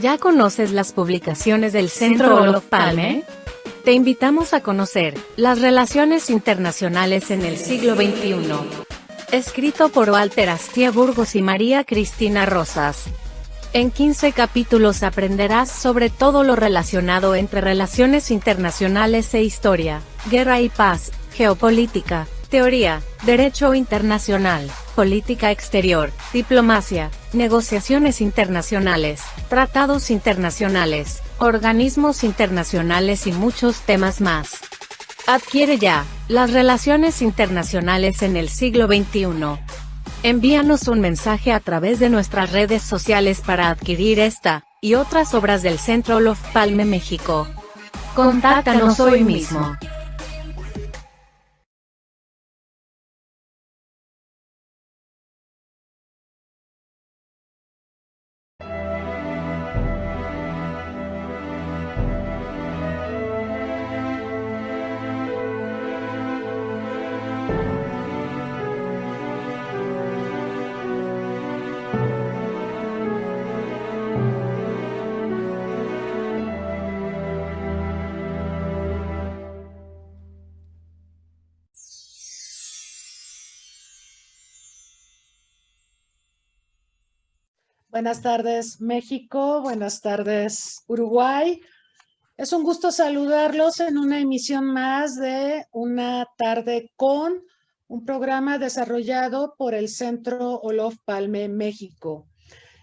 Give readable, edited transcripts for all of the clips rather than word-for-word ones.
¿Ya conoces las publicaciones del Centro Olof Palme? Te invitamos a conocer las relaciones internacionales en el siglo XXI. Escrito por Walter Astia Burgos y María Cristina Rosas. En 15 capítulos aprenderás sobre todo lo relacionado entre relaciones internacionales e historia, guerra y paz, geopolítica, teoría, derecho internacional, política exterior, diplomacia, negociaciones internacionales, tratados internacionales, organismos internacionales y muchos temas más. Adquiere ya las relaciones internacionales en el siglo XXI. Envíanos un mensaje a través de nuestras redes sociales para adquirir esta y otras obras del Centro Olof Palme México. Contáctanos hoy mismo. Buenas tardes, México. Buenas tardes, Uruguay. Es un gusto saludarlos en una emisión más de Una tarde con, un programa desarrollado por el Centro Olof Palme México.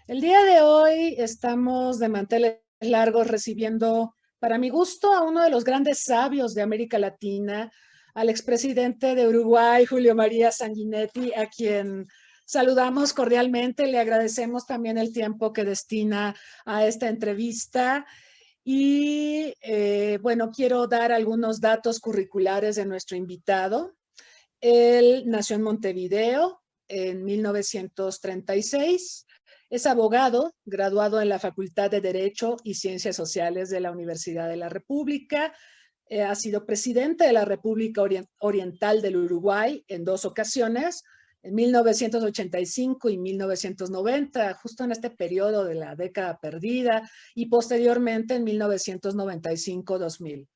El día de hoy estamos de manteles largos recibiendo, para mi gusto, a uno de los grandes sabios de América Latina, al expresidente de Uruguay, Julio María Sanguinetti, a quien saludamos cordialmente. Le agradecemos también el tiempo que destina a esta entrevista. Y bueno, quiero dar algunos datos curriculares de nuestro invitado. Él nació en Montevideo en 1936. Es abogado, graduado en la Facultad de Derecho y Ciencias Sociales de la Universidad de la República. Ha sido presidente de la República Oriental del Uruguay en 2 ocasiones, en 1985 y 1990, justo en este periodo de la década perdida, y posteriormente en 1995-2000.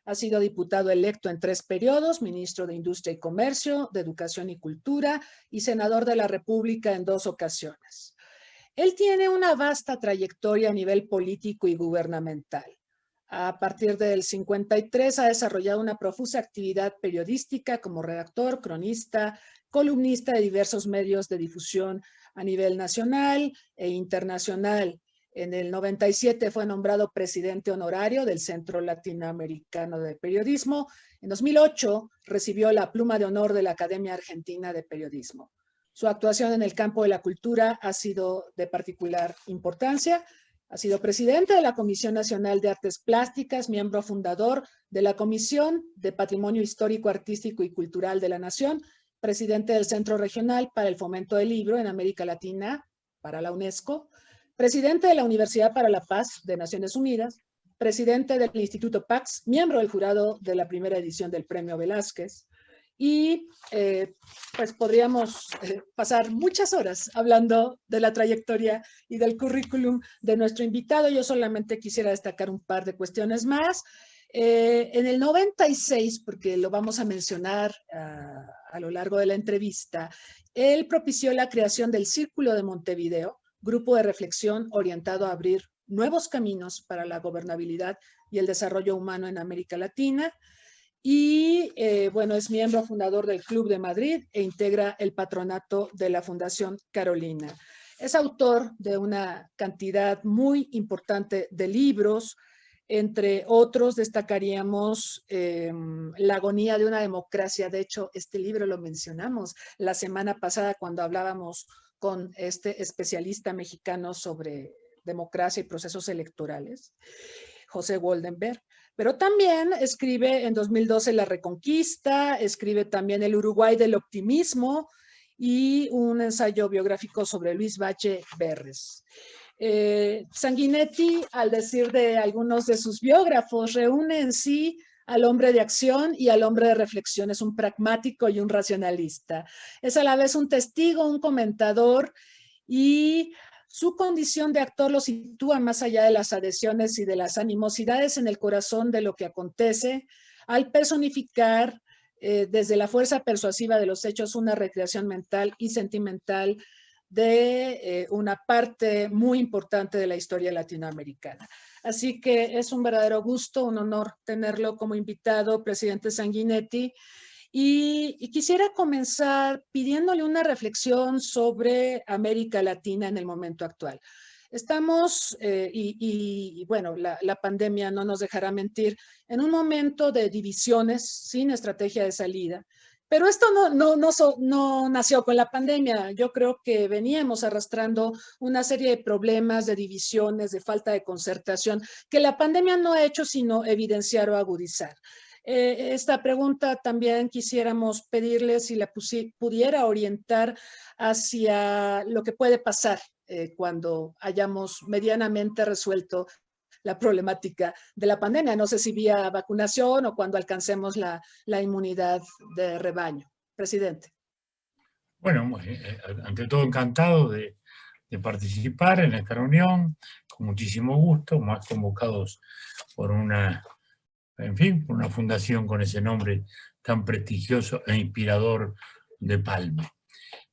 Ha sido diputado electo en 3 periodos, ministro de Industria y Comercio, de Educación y Cultura, y senador de la República en 2 ocasiones. Él tiene una vasta trayectoria a nivel político y gubernamental. A partir del 53 ha desarrollado una profusa actividad periodística como redactor, cronista, columnista de diversos medios de difusión a nivel nacional e internacional. En el 97 fue nombrado presidente honorario del Centro Latinoamericano de Periodismo. En 2008 recibió la pluma de honor de la Academia Argentina de Periodismo. Su actuación en el campo de la cultura ha sido de particular importancia. Ha sido presidente de la Comisión Nacional de Artes Plásticas, miembro fundador de la Comisión de Patrimonio Histórico, Artístico y Cultural de la Nación, presidente del Centro Regional para el Fomento del Libro en América Latina para la UNESCO, presidente de la Universidad para la Paz de Naciones Unidas, presidente del Instituto Pax, miembro del jurado de la primera edición del Premio Velázquez. Y pues podríamos pasar muchas horas hablando de la trayectoria y del currículum de nuestro invitado. Yo solamente quisiera destacar un par de cuestiones más. En el 96, porque lo vamos a mencionar a lo largo de la entrevista, él propició la creación del Círculo de Montevideo, grupo de reflexión orientado a abrir nuevos caminos para la gobernabilidad y el desarrollo humano en América Latina. Y bueno, es miembro fundador del Club de Madrid e integra el patronato de la Fundación Carolina. Es autor de una cantidad muy importante de libros. Entre otros destacaríamos La agonía de una democracia. De hecho, este libro lo mencionamos la semana pasada cuando hablábamos con este especialista mexicano sobre democracia y procesos electorales, José Woldenberg. Pero también escribe en 2012 La Reconquista, escribe también El Uruguay del Optimismo y un ensayo biográfico sobre Luis Bache Berres. Sanguinetti, al decir de algunos de sus biógrafos, reúne en sí al hombre de acción y al hombre de reflexión. Es un pragmático y un racionalista. Es a la vez un testigo, un comentador y Su condición de actor lo sitúa más allá de las adhesiones y de las animosidades en el corazón de lo que acontece, al personificar desde la fuerza persuasiva de los hechos una recreación mental y sentimental de una parte muy importante de la historia latinoamericana. Así que es un verdadero gusto, un honor tenerlo como invitado, presidente Sanguinetti. Y quisiera comenzar pidiéndole una reflexión sobre América Latina en el momento actual. Estamos, bueno, la pandemia no nos dejará mentir, en un momento de divisiones sin estrategia de salida. Pero esto no nació con la pandemia. Yo creo que veníamos arrastrando una serie de problemas, de divisiones, de falta de concertación, que la pandemia no ha hecho sino evidenciar o agudizar. Esta pregunta también quisiéramos pedirle si la pudiera orientar hacia lo que puede pasar cuando hayamos medianamente resuelto la problemática de la pandemia. No sé si vía vacunación o cuando alcancemos la inmunidad de rebaño. Presidente. Bueno, ante todo encantado de participar en esta reunión, con muchísimo gusto, más convocados por una, en fin, por una fundación con ese nombre tan prestigioso e inspirador de Palme.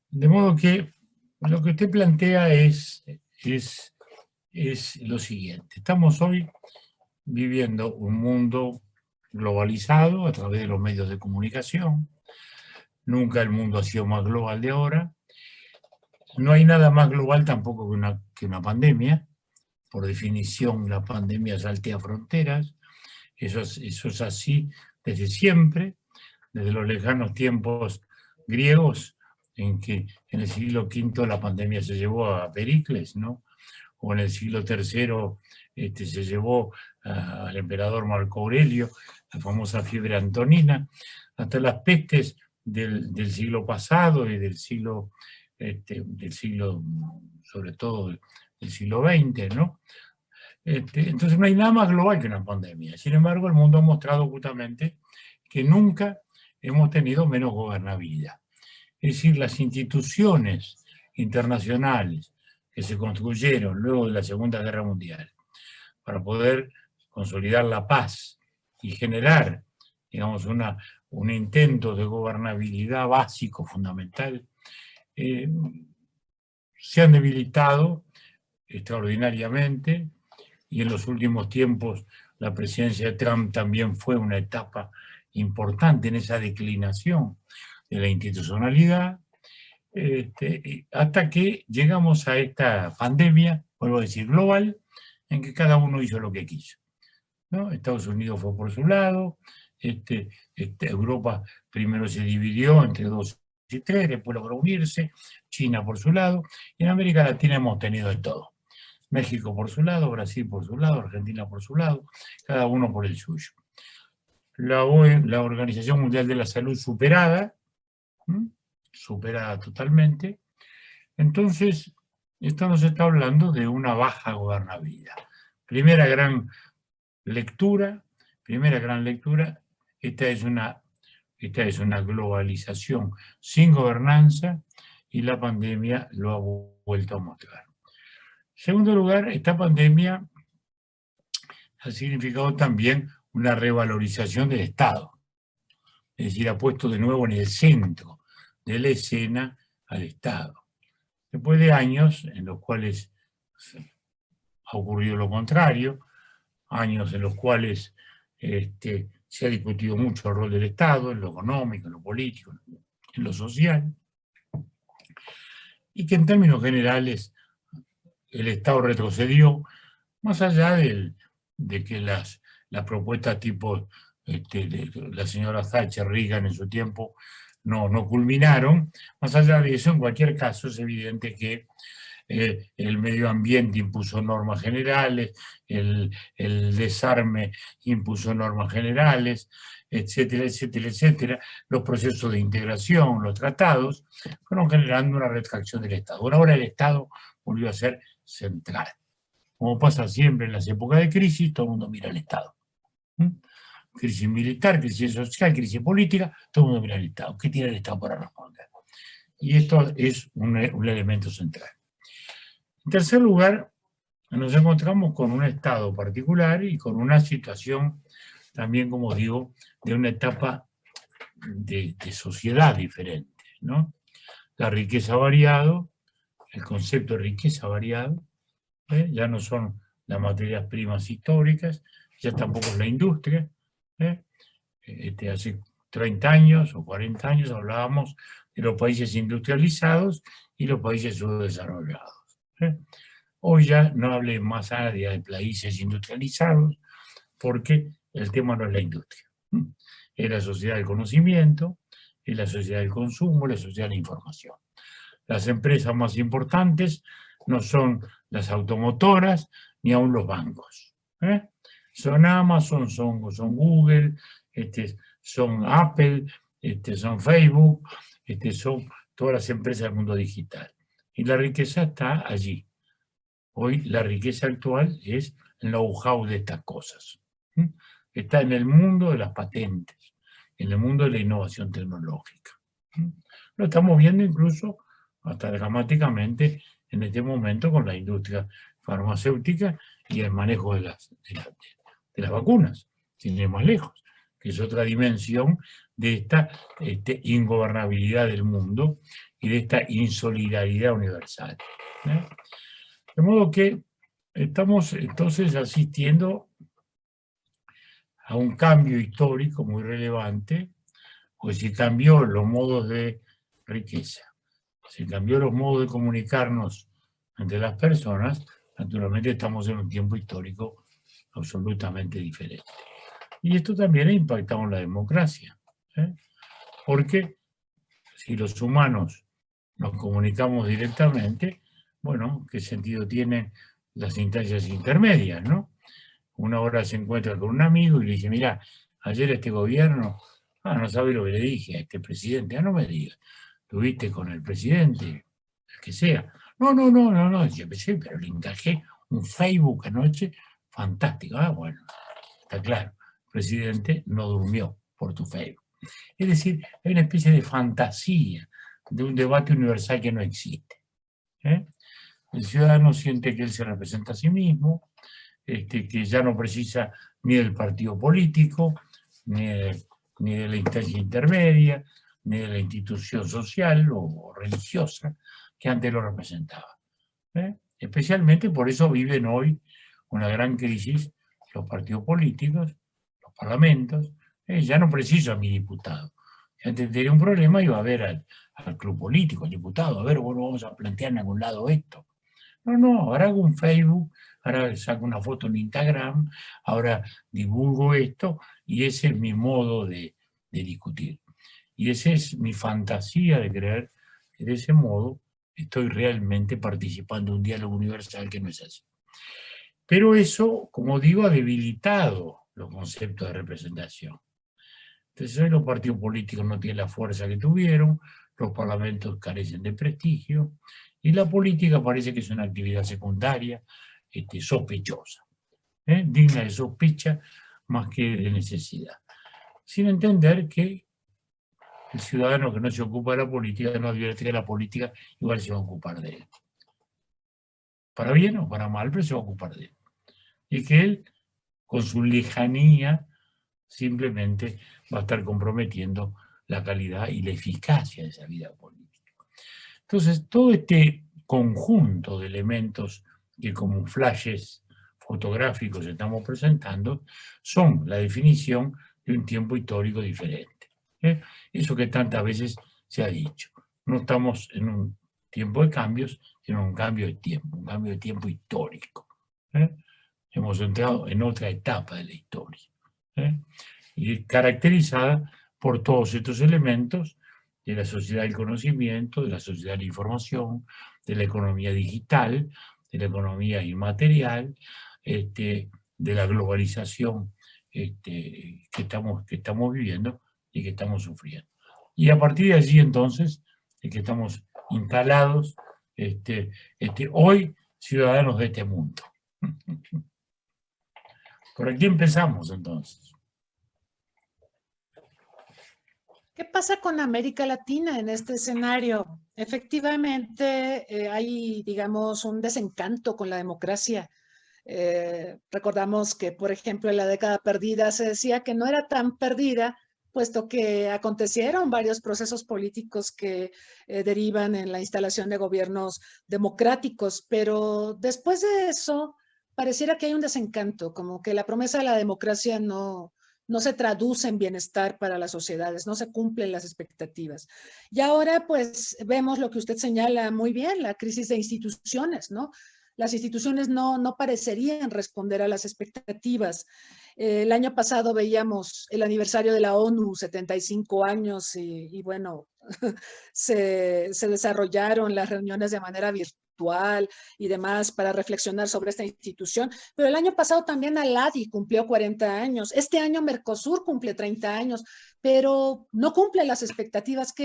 De modo que lo que usted plantea es lo siguiente. Estamos hoy viviendo un mundo globalizado a través de los medios de comunicación. Nunca el mundo ha sido más global de ahora. No hay nada más global tampoco que una pandemia. Por definición, la pandemia saltea fronteras. Eso es así desde siempre, desde los lejanos tiempos griegos, en que en el siglo V la pandemia se llevó a Pericles, ¿no? O en el siglo III se llevó al emperador Marco Aurelio, la famosa fiebre antonina, hasta las pestes del siglo pasado y del siglo, sobre todo del siglo XX, ¿no? Entonces no hay nada más global que una pandemia. Sin embargo, el mundo ha mostrado justamente que nunca hemos tenido menos gobernabilidad. Es decir, las instituciones internacionales que se construyeron luego de la Segunda Guerra Mundial para poder consolidar la paz y generar, digamos, un intento de gobernabilidad básico, fundamental, se han debilitado extraordinariamente, y en los últimos tiempos la presidencia de Trump también fue una etapa importante en esa declinación de la institucionalidad, hasta que llegamos a esta pandemia, vuelvo a decir, global, en que cada uno hizo lo que quiso, ¿no? Estados Unidos fue por su lado, Europa primero se dividió entre 2 y 3, después logró unirse, China por su lado, y en América Latina hemos tenido de todo. México por su lado, Brasil por su lado, Argentina por su lado, cada uno por el suyo. La Organización Mundial de la Salud superada totalmente. Entonces, esto nos está hablando de una baja gobernabilidad. Primera gran lectura, esta es una globalización sin gobernanza y la pandemia lo ha vuelto a mostrar. En segundo lugar, esta pandemia ha significado también una revalorización del Estado. Es decir, ha puesto de nuevo en el centro de la escena al Estado. Después de años en los cuales ha ocurrido lo contrario, años en los cuales se ha discutido mucho el rol del Estado, en lo económico, en lo político, en lo social, y que en términos generales el Estado retrocedió, más allá de que las propuestas tipo de la señora Thatcher, Reagan en su tiempo, no culminaron. Más allá de eso, en cualquier caso, es evidente que el medio ambiente impuso normas generales, el desarme impuso normas generales, etcétera, etcétera, etcétera. Los procesos de integración, los tratados, fueron generando una retracción del Estado. Ahora el Estado volvió a ser central. Como pasa siempre en las épocas de crisis, todo el mundo mira al Estado. Crisis militar, crisis social, crisis política, todo el mundo mira al Estado. ¿Qué tiene el Estado para responder? Y esto es un elemento central. En tercer lugar, nos encontramos con un estado particular y con una situación también, como digo, de una etapa de sociedad diferente, ¿no? La riqueza ha variado, el concepto de riqueza ha variado, ya no son las materias primas históricas, ya tampoco es la industria. Hace 30 años o 40 años hablábamos de los países industrializados y los países subdesarrollados. Hoy ya no hable más nadie de países industrializados porque el tema no es la industria. Es la sociedad del conocimiento, es la sociedad del consumo, la sociedad de la información. Las empresas más importantes no son las automotoras ni aún los bancos. Son Amazon, son Google, son Apple, son Facebook, son todas las empresas del mundo digital. Y la riqueza está allí. Hoy la riqueza actual es el know-how de estas cosas. Está en el mundo de las patentes, en el mundo de la innovación tecnológica. Lo estamos viendo incluso hasta dramáticamente en este momento con la industria farmacéutica y el manejo de las vacunas, sin ir más lejos, que es otra dimensión de esta ingobernabilidad del mundo y de esta insolidaridad universal. De modo que estamos entonces asistiendo a un cambio histórico muy relevante, pues se cambió los modos de riqueza, se cambió los modos de comunicarnos entre las personas, naturalmente estamos en un tiempo histórico absolutamente diferente. Y esto también ha impactado en la democracia, porque si los humanos nos comunicamos directamente, bueno, ¿qué sentido tienen las instancias intermedias, no? Una hora se encuentra con un amigo y le dice, mira, ayer este gobierno, no sabe lo que le dije a este presidente, no me digas, ¿tuviste con el presidente? El que sea. No, dice, sí, pero le encajé un Facebook anoche, fantástico. Bueno, está claro, el presidente no durmió por tu Facebook. Es decir, hay una especie de fantasía de un debate universal que no existe. El ciudadano siente que él se representa a sí mismo, que ya no precisa ni del partido político, ni de la instancia intermedia, ni de la institución social o religiosa que antes lo representaba. Especialmente por eso viven hoy una gran crisis los partidos políticos, los parlamentos. Ya no preciso a mi diputado. Si antes tenía un problema iba a ver al club político, al diputado, a ver, bueno, vamos a plantear en algún lado esto. No, ahora hago un Facebook, ahora saco una foto en Instagram, ahora divulgo esto y ese es mi modo de discutir. Y esa es mi fantasía de creer que de ese modo estoy realmente participando en un diálogo universal que no es así. Pero eso, como digo, ha debilitado los conceptos de representación. Entonces hoy los partidos políticos no tienen la fuerza que tuvieron, los parlamentos carecen de prestigio, y la política parece que es una actividad secundaria, sospechosa, digna de sospecha más que de necesidad. Sin entender que el ciudadano que no se ocupa de la política no advierte que la política igual se va a ocupar de él. Para bien o para mal, pero se va a ocupar de él. Y que él, con su lejanía, simplemente va a estar comprometiendo la calidad y la eficacia de esa vida política. Entonces, todo este conjunto de elementos que como flashes fotográficos estamos presentando son la definición de un tiempo histórico diferente. Eso que tantas veces se ha dicho. No estamos en un tiempo de cambios, sino un cambio de tiempo histórico. Hemos entrado en otra etapa de la historia. Y caracterizada por todos estos elementos de la sociedad del conocimiento, de la sociedad de la información, de la economía digital, de la economía inmaterial, de la globalización que estamos viviendo y que estamos sufriendo. Y a partir de allí, entonces, es que estamos instalados hoy ciudadanos de este mundo. Por aquí empezamos, entonces. ¿Qué pasa con América Latina en este escenario? Efectivamente, hay, digamos, un desencanto con la democracia. Recordamos que, por ejemplo, en la década perdida se decía que no era tan perdida, puesto que acontecieron varios procesos políticos que derivan en la instalación de gobiernos democráticos, pero después de eso pareciera que hay un desencanto, como que la promesa de la democracia no se traduce en bienestar para las sociedades, no se cumplen las expectativas. Y ahora pues vemos lo que usted señala muy bien, la crisis de instituciones, ¿no? Las instituciones no parecerían responder a las expectativas. El año pasado veíamos el aniversario de la ONU, 75 años, y bueno, se desarrollaron las reuniones de manera virtual y demás para reflexionar sobre esta institución. Pero el año pasado también ALADI cumplió 40 años. Este año Mercosur cumple 30 años, pero no cumple las expectativas.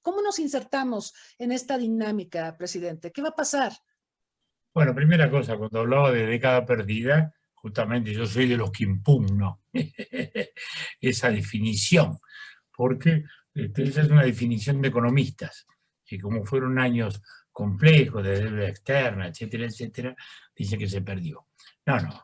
¿Cómo nos insertamos en esta dinámica, presidente? ¿Qué va a pasar? Bueno, primera cosa, cuando hablaba de década perdida, justamente yo soy de los que impugno esa definición, porque esa es una definición de economistas, que como fueron años complejos de deuda externa, etcétera, etcétera, dice que se perdió. No.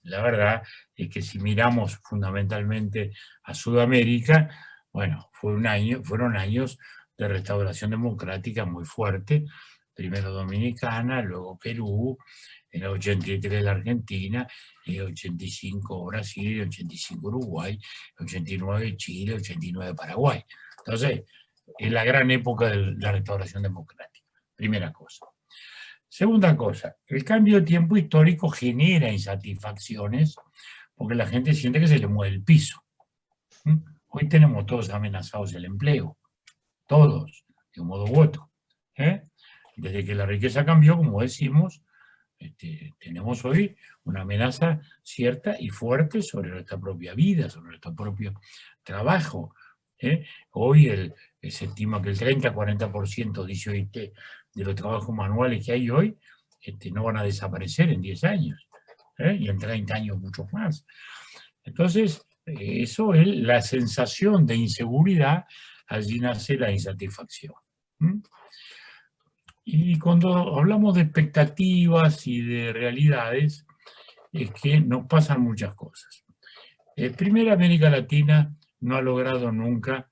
La verdad es que si miramos fundamentalmente a Sudamérica, bueno, fueron años de restauración democrática muy fuerte, primero Dominicana, luego Perú, en el 83 la Argentina, en el 85 Brasil, 85 Uruguay, 89 Chile, 89 Paraguay. Entonces, es la gran época de la restauración democrática, primera cosa. Segunda cosa, el cambio de tiempo histórico genera insatisfacciones porque la gente siente que se le mueve el piso. Hoy tenemos todos amenazados el empleo, todos, de un modo u otro. Desde que la riqueza cambió, como decimos, tenemos hoy una amenaza cierta y fuerte sobre nuestra propia vida, sobre nuestro propio trabajo. Hoy se estima que el 30-40%, dice OIT, de los trabajos manuales que hay hoy no van a desaparecer en 10 años, y en 30 años muchos más. Entonces, eso es la sensación de inseguridad, allí nace la insatisfacción. Y cuando hablamos de expectativas y de realidades, es que nos pasan muchas cosas. Primero, América Latina no ha logrado nunca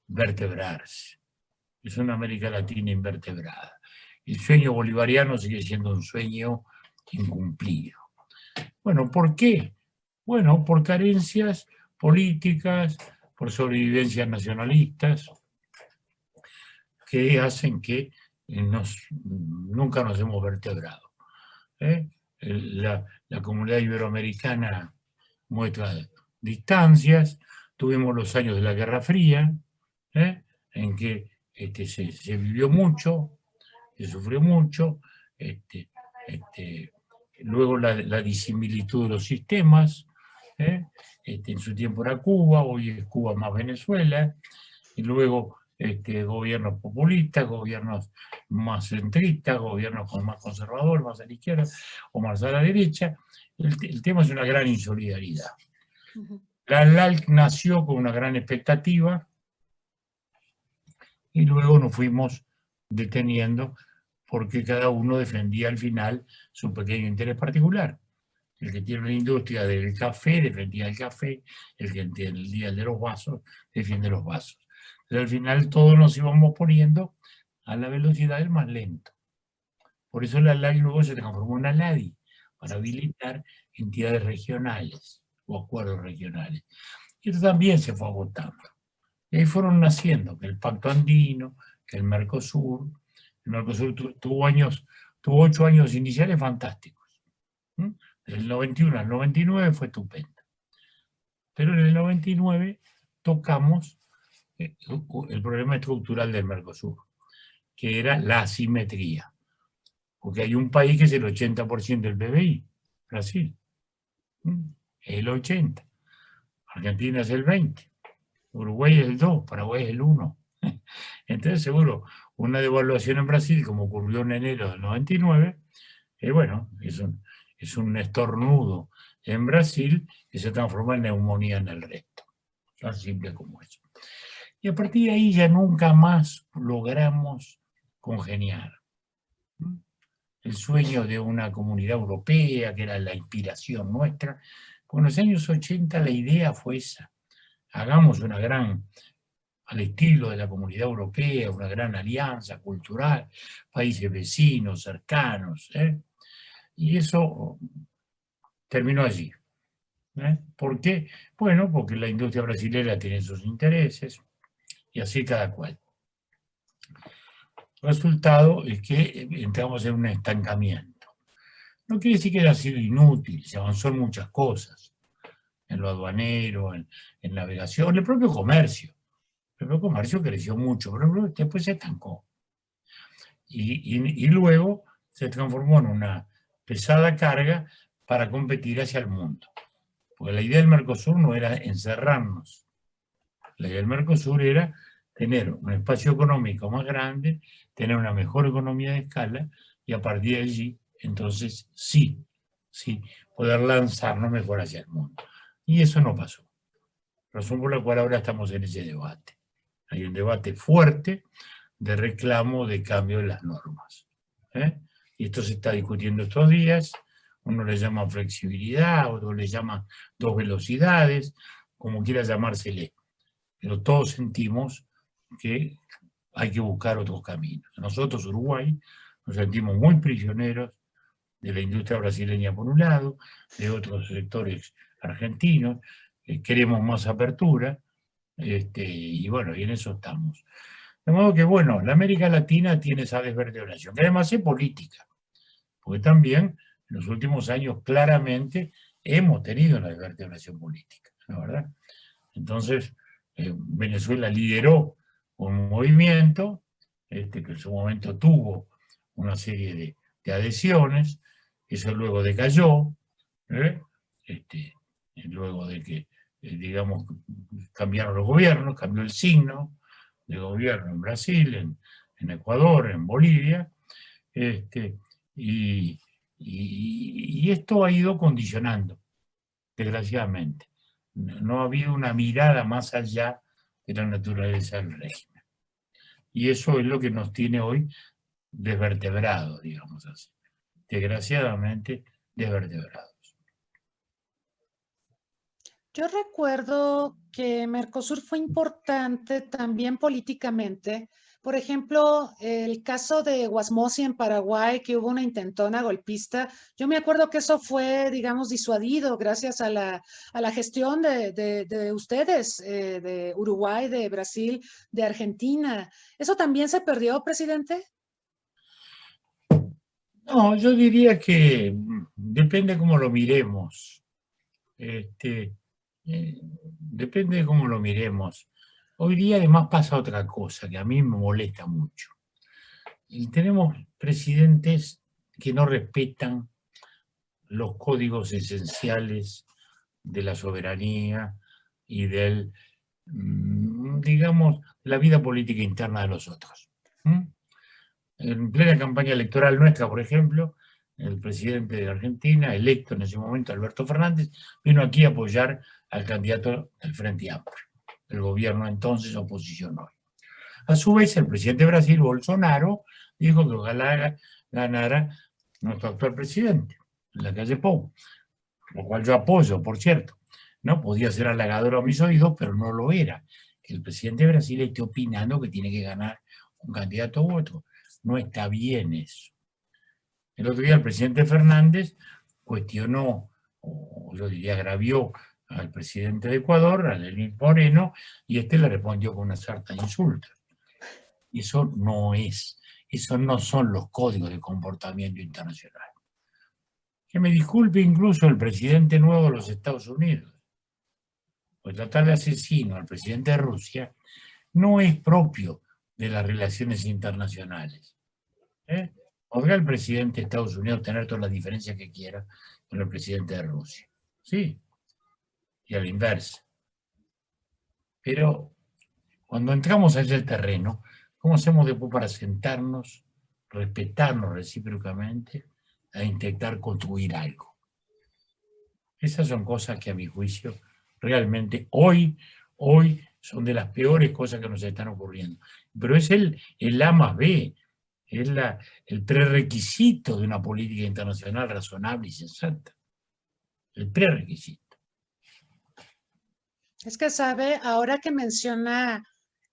vertebrarse. Es una América Latina invertebrada. El sueño bolivariano sigue siendo un sueño incumplido. Bueno, ¿por qué? Bueno, por carencias políticas, por sobrevivencias nacionalistas, que hacen que nunca nos hemos vertebrado. La comunidad iberoamericana muestra distancias, tuvimos los años de la Guerra Fría, en que se vivió mucho, se sufrió mucho, luego la disimilitud de los sistemas, en su tiempo era Cuba, hoy es Cuba más Venezuela, y luego gobiernos populistas, gobiernos más centristas, gobiernos más conservadores, más a la izquierda o más a la derecha. El tema es una gran insolidaridad. La LALC nació con una gran expectativa y luego nos fuimos deteniendo porque cada uno defendía al final su pequeño interés particular. El que tiene una industria del café defendía el café, el que tiene el día de los vasos defiende los vasos. Pero al final todos nos íbamos poniendo a la velocidad del más lento. Por eso la LADI luego se transformó en ALADI, para habilitar entidades regionales o acuerdos regionales. Y esto también se fue agotando. Y ahí fueron naciendo que el Pacto Andino, que el Mercosur. El Mercosur tuvo 8 años iniciales fantásticos. Del 91 al 99 fue estupendo. Pero en el 99 tocamos el problema estructural del Mercosur, que era la asimetría. Porque hay un país que es el 80% del PBI, Brasil. Es el 80%. Argentina es el 20%. Uruguay es el 2%, Paraguay es el 1%. Entonces, seguro, una devaluación en Brasil, como ocurrió en enero del 99, bueno, es un estornudo en Brasil que se transforma en neumonía en el resto. tan simple como eso. Y a partir de ahí ya nunca más logramos congeniar. El sueño de una comunidad europea, que era la inspiración nuestra, pues en los años 80 la idea fue esa. Hagamos una gran, al estilo de la comunidad europea, una gran alianza cultural, países vecinos, cercanos. Y eso terminó allí. ¿Por qué? Bueno, porque la industria brasileña tiene sus intereses y así cada cual. El resultado es que entramos en un estancamiento. No quiere decir que haya sido inútil, se avanzó en muchas cosas, en lo aduanero, en navegación, en el propio comercio. El propio comercio creció mucho, pero después se estancó. Y luego se transformó en una pesada carga para competir hacia el mundo. Porque la idea del Mercosur no era encerrarnos. La idea del Mercosur era tener un espacio económico más grande, tener una mejor economía de escala y a partir de allí, entonces sí, poder lanzarnos mejor hacia el mundo. Y eso no pasó. Razón por la cual ahora estamos en ese debate. Hay un debate fuerte de reclamo de cambio de las normas. Y esto se está discutiendo estos días. Uno le llama flexibilidad, otro le llama dos velocidades, como quiera llamársele. Pero todos sentimos que hay que buscar otros caminos. Nosotros, Uruguay, nos sentimos muy prisioneros de la industria brasileña por un lado, de otros sectores argentinos, queremos más apertura, y bueno, y en eso estamos. De modo que, bueno, la América Latina tiene esa desvertebración, que además es política, porque también en los últimos años claramente hemos tenido una desvertebración política, ¿no? ¿Verdad? Entonces, Venezuela lideró un movimiento que en su momento tuvo una serie de adhesiones, eso luego decayó, luego de que, digamos, cambiaron los gobiernos, cambió el signo de gobierno en Brasil, en Ecuador, en Bolivia, y esto ha ido condicionando, desgraciadamente. No ha habido una mirada más allá de la naturaleza del régimen. Y eso es lo que nos tiene hoy desvertebrados, digamos así. Desgraciadamente desvertebrados. Yo recuerdo que Mercosur fue importante también políticamente. Por ejemplo, el caso de Guasmosi en Paraguay, que hubo una intentona golpista. Yo me acuerdo que eso fue, digamos, disuadido gracias a la gestión de ustedes, de Uruguay, de Brasil, de Argentina. ¿Eso también se perdió, presidente? No, yo diría que depende cómo lo miremos. Depende de cómo lo miremos. Hoy día además pasa otra cosa que a mí me molesta mucho. Y tenemos presidentes que no respetan los códigos esenciales de la soberanía y del, digamos, la vida política interna de los otros. En plena campaña electoral nuestra, por ejemplo, el presidente de Argentina, electo en ese momento, Alberto Fernández, vino aquí a apoyar al candidato del Frente Amplio, el gobierno entonces, oposición hoy. A su vez, el presidente de Brasil, Bolsonaro, dijo que ojalá ganara nuestro actual presidente, en la calle Pou, lo cual yo apoyo, por cierto. No podía ser halagador a mis oídos, pero no lo era. Que el presidente de Brasil esté opinando que tiene que ganar un candidato u otro. No está bien eso. El otro día el presidente Fernández cuestionó, o yo diría agravió al presidente de Ecuador, a Lenín Moreno, y le respondió con una sarta de insultos. Y eso no es, esos no son los códigos de comportamiento internacional. Que me disculpe incluso el presidente nuevo de los Estados Unidos, pues tratar de asesino al presidente de Rusia no es propio de las relaciones internacionales. Podrá el presidente de Estados Unidos tener todas las diferencias que quiera con el presidente de Rusia, sí, y a la inversa. Pero cuando entramos a ese terreno, ¿cómo hacemos después para sentarnos, respetarnos recíprocamente, a intentar construir algo? Esas son cosas que a mi juicio realmente hoy hoy son de las peores cosas que nos están ocurriendo. Pero es el A más B, es el prerequisito de una política internacional razonable y sensata. El prerequisito. Es que sabe, ahora que menciona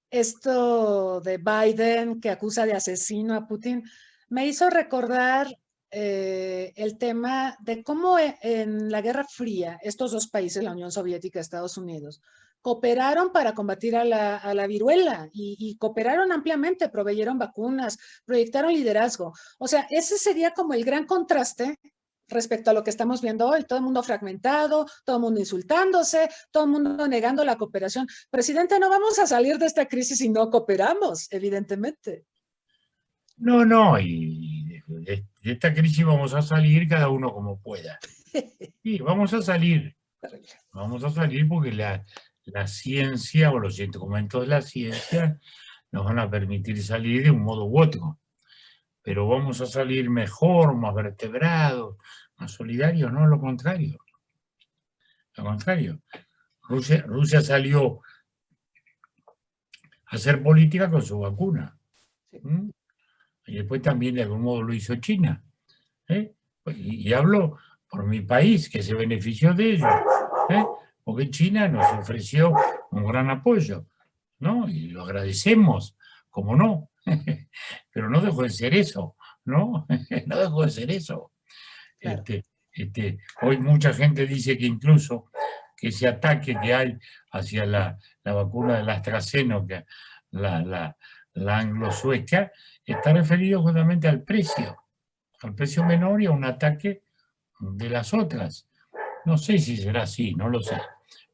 esto de Biden que acusa de asesino a Putin, me hizo recordar el tema de cómo en la Guerra Fría estos dos países, la Unión Soviética y Estados Unidos, cooperaron para combatir a la viruela y cooperaron ampliamente, proveyeron vacunas, proyectaron liderazgo. O sea, ese sería como el gran contraste respecto a lo que estamos viendo hoy, todo el mundo fragmentado, todo el mundo insultándose, todo el mundo negando la cooperación. Presidente, no vamos a salir de esta crisis si no cooperamos, evidentemente. No, y de esta crisis vamos a salir cada uno como pueda. Sí, vamos a salir porque la ciencia o los instrumentos de la ciencia nos van a permitir salir de un modo u otro. Pero vamos a salir mejor, más vertebrados, más solidarios, no, lo contrario. Lo contrario. Rusia salió a hacer política con su vacuna. ¿Mm? Y después también de algún modo lo hizo China. Y hablo por mi país, que se benefició de ello. Porque China nos ofreció un gran apoyo, ¿no? Y lo agradecemos, como no. Pero no dejó de ser eso, ¿no? No dejó de ser eso. Claro. Hoy mucha gente dice que incluso que ese ataque que hay hacia la vacuna de la AstraZeneca, la anglo-sueca, está referido justamente al precio menor y a un ataque de las otras. No sé si será así, no lo sé.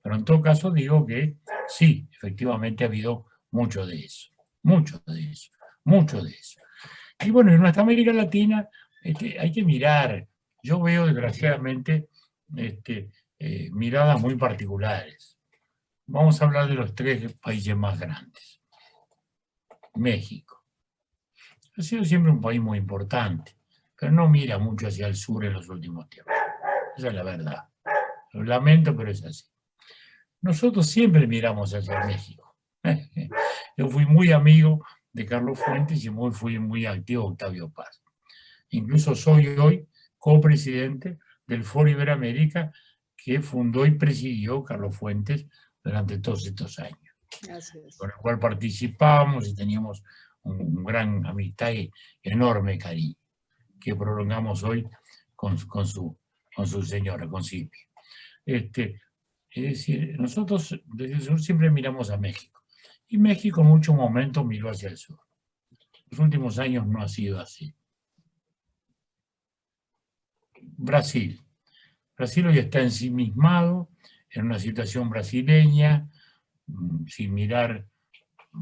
Pero en todo caso digo que sí, efectivamente ha habido mucho de eso. Mucho de eso. Mucho de eso. Y bueno, en nuestra América Latina hay que mirar. Yo veo, desgraciadamente, miradas muy particulares. Vamos a hablar de los 3 países más grandes. México. Ha sido siempre un país muy importante, pero no mira mucho hacia el sur en los últimos tiempos. Esa es la verdad. Lo lamento, pero es así. Nosotros siempre miramos hacia México. Yo fui muy amigo de Carlos Fuentes y fui muy activo de Octavio Paz. Incluso soy hoy copresidente del Foro Iberoamérica que fundó y presidió Carlos Fuentes durante todos estos años. Con el cual participamos y teníamos un gran amistad y enorme cariño que prolongamos hoy con su señora, con Silvia. Es decir, nosotros desde el sur siempre miramos a México y México en muchos momentos miró hacia el sur. Los últimos años no ha sido así. Brasil hoy está ensimismado en una situación brasileña, sin mirar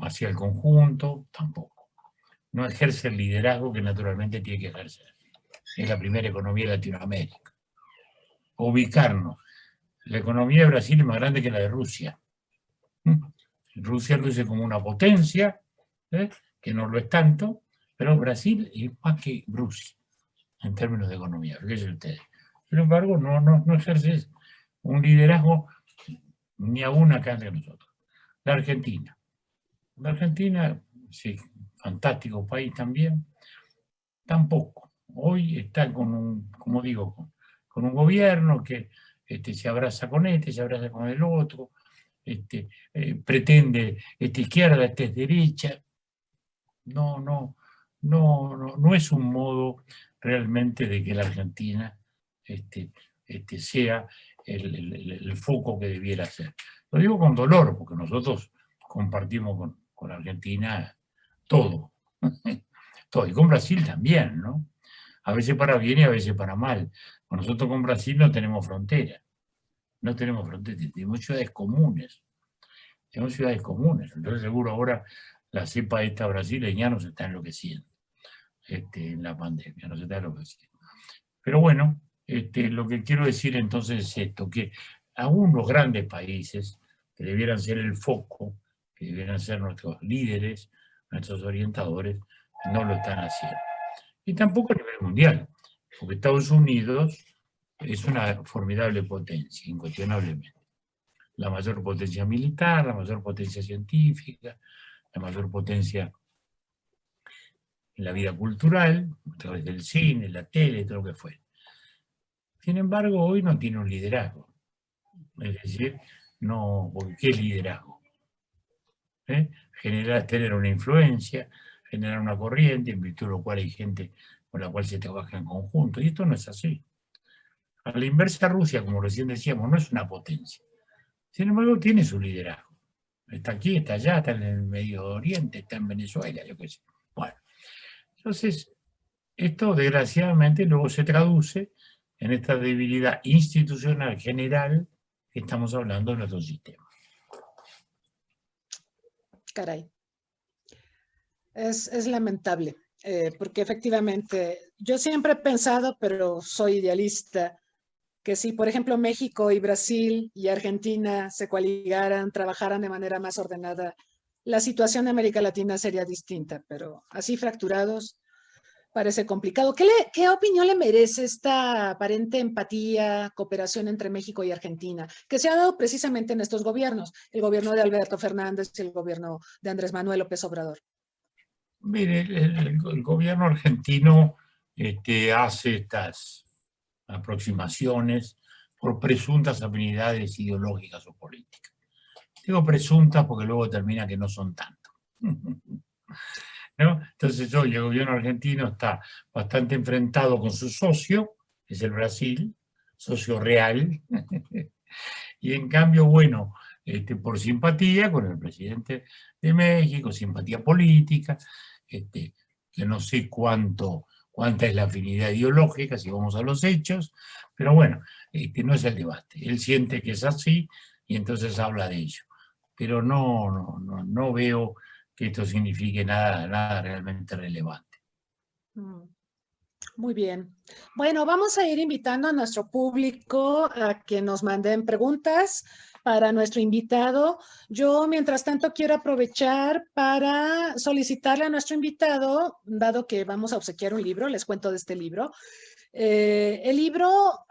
hacia el conjunto, tampoco. No ejerce el liderazgo que naturalmente tiene que ejercer. Es la primera economía de Latinoamérica. Ubicarnos. La economía de Brasil es más grande que la de Rusia. Rusia luce como una potencia, que no lo es tanto, pero Brasil es más que Rusia en términos de economía, fíjense ustedes. Sin embargo, no ejerce un liderazgo ni aún acá entre nosotros. La Argentina, sí, fantástico país también, tampoco. Hoy está con un gobierno que se abraza con se abraza con el otro, pretende izquierda, derecha. No es un modo realmente de que la Argentina sea el foco que debiera ser. Lo digo con dolor, porque nosotros compartimos con Argentina todo. Todo. Y con Brasil también, ¿no? A veces para bien y a veces para mal. Nosotros con Brasil no tenemos frontera. No tenemos frontera, tenemos ciudades comunes. Entonces seguro ahora la cepa esta brasileña nos está enloqueciendo. En la pandemia, nos está enloqueciendo. Pero bueno, lo que quiero decir entonces es esto, que aún los grandes países, que debieran ser el foco, que debieran ser nuestros líderes, nuestros orientadores, no lo están haciendo. Y tampoco a nivel mundial, porque Estados Unidos es una formidable potencia, incuestionablemente. la mayor potencia militar, la mayor potencia científica, la mayor potencia en la vida cultural, a través del cine, la tele, todo lo que fue. Sin embargo, hoy no tiene un liderazgo. Es decir, no, porque ¿qué es liderazgo? Tener una influencia, generar una corriente, en virtud de lo cual hay gente con la cual se trabaja en conjunto. Y esto no es así. A la inversa, Rusia, como recién decíamos, no es una potencia. Sin embargo, tiene su liderazgo. Está aquí, está allá, está en el Medio Oriente, está en Venezuela, yo qué sé. Bueno, entonces, esto desgraciadamente luego se traduce en esta debilidad institucional general que estamos hablando de nuestro sistema. Caray. Es lamentable, porque efectivamente yo siempre he pensado, pero soy idealista, que si, por ejemplo, México y Brasil y Argentina se coaligaran, trabajaran de manera más ordenada, la situación de América Latina sería distinta, pero así fracturados parece complicado. ¿Qué opinión le merece esta aparente empatía, cooperación entre México y Argentina, que se ha dado precisamente en estos gobiernos, el gobierno de Alberto Fernández y el gobierno de Andrés Manuel López Obrador? Mire, el gobierno argentino hace estas aproximaciones por presuntas afinidades ideológicas o políticas. Digo presuntas porque luego termina que no son tanto. ¿No? Entonces hoy el gobierno argentino está bastante enfrentado con su socio, que es el Brasil, socio real, y en cambio, bueno, por simpatía con el presidente de México, simpatía política, que no sé cuánta es la afinidad ideológica, si vamos a los hechos, pero bueno, no es el debate. Él siente que es así y entonces habla de ello. Pero no veo que esto signifique nada realmente relevante. Muy bien. Bueno, vamos a ir invitando a nuestro público a que nos manden preguntas para nuestro invitado. Yo, mientras tanto, quiero aprovechar para solicitarle a nuestro invitado, dado que vamos a obsequiar un libro, les cuento de este libro. El libro,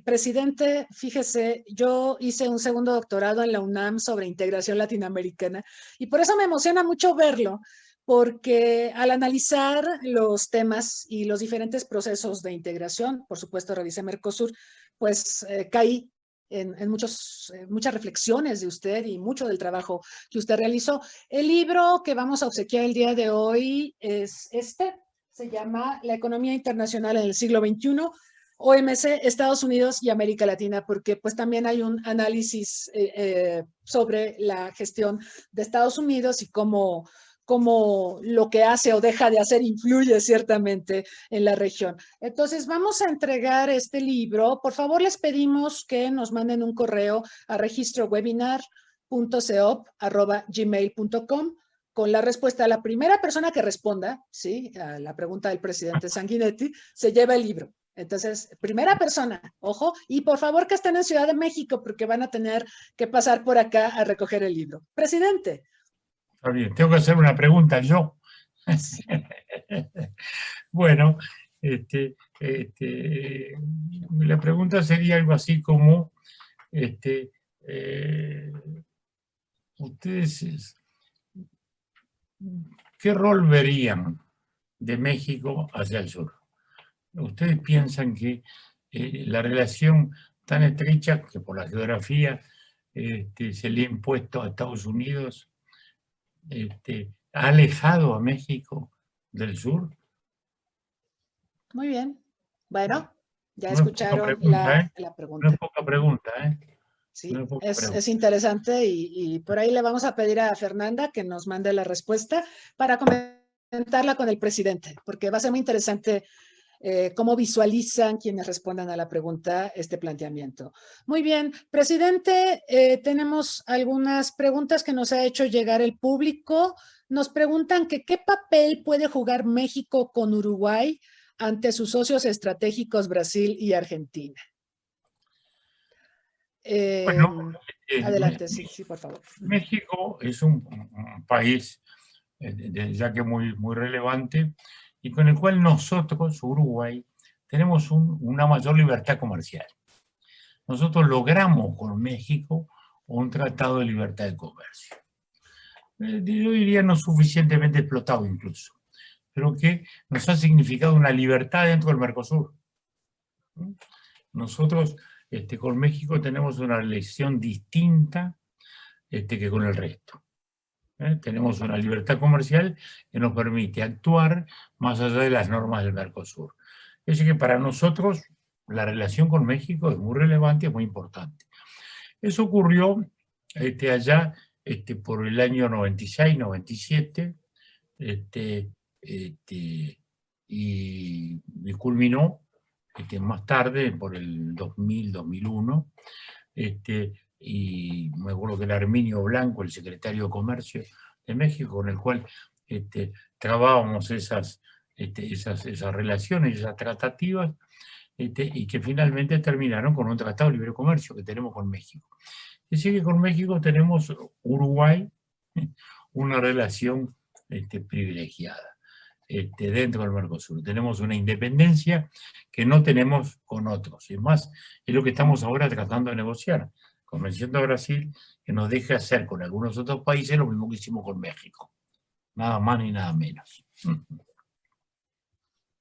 presidente, fíjese, yo hice un segundo doctorado en la UNAM sobre integración latinoamericana y por eso me emociona mucho verlo, porque al analizar los temas y los diferentes procesos de integración, por supuesto revisé Mercosur, pues caí en muchas reflexiones de usted y mucho del trabajo que usted realizó. El libro que vamos a obsequiar el día de hoy es este. Se llama La economía internacional en el siglo XXI, OMC, Estados Unidos y América Latina, porque pues también hay un análisis sobre la gestión de Estados Unidos y cómo lo que hace o deja de hacer influye ciertamente en la región. Entonces vamos a entregar este libro. Por favor, les pedimos que nos manden un correo a registrowebinar.ceop@gmail.com con la respuesta. La primera persona que responda, ¿sí?, a la pregunta del presidente Sanguinetti, se lleva el libro. Entonces, primera persona, ojo, y por favor que estén en Ciudad de México porque van a tener que pasar por acá a recoger el libro. Presidente. Está bien, tengo que hacer una pregunta yo. Sí. Bueno, la pregunta sería algo así como, ustedes, ¿qué rol verían de México hacia el sur? ¿Ustedes piensan que la relación tan estrecha que por la geografía se le ha impuesto a Estados Unidos ha alejado a México del sur? Muy bien. Bueno, ya No escucharon la pregunta. No es poca pregunta, ¿eh? Sí, No es poca pregunta. es interesante y por ahí le vamos a pedir a Fernanda que nos mande la respuesta para comentarla con el presidente, porque va a ser muy interesante cómo visualizan quienes respondan a la pregunta este planteamiento. Muy bien, presidente, tenemos algunas preguntas que nos ha hecho llegar el público. Nos preguntan que qué papel puede jugar México con Uruguay ante sus socios estratégicos Brasil y Argentina. Bueno, adelante, sí, por favor. México es un país, ya que muy relevante, y con el cual nosotros, Uruguay, tenemos una mayor libertad comercial. Nosotros logramos con México o un tratado de libertad de comercio. Yo diría no suficientemente explotado incluso, pero que nos ha significado una libertad dentro del Mercosur. Nosotros con México tenemos una relación distinta que con el resto. Tenemos una libertad comercial que nos permite actuar más allá de las normas del Mercosur. Es decir, que para nosotros la relación con México es muy relevante y muy importante. Eso ocurrió allá por el año 96, 97, y culminó más tarde, por el 2000, 2001, y me acuerdo que era Herminio Blanco, el secretario de Comercio de México, con el cual trabábamos esas relaciones, esas tratativas, y que finalmente terminaron con un tratado de libre comercio que tenemos con México. Es decir, que con México tenemos, Uruguay, una relación privilegiada dentro del Mercosur. Tenemos una independencia que no tenemos con otros. Es más, es lo que estamos ahora tratando de negociar, convenciendo a Brasil que nos deje hacer con algunos otros países lo mismo que hicimos con México. Nada más ni nada menos.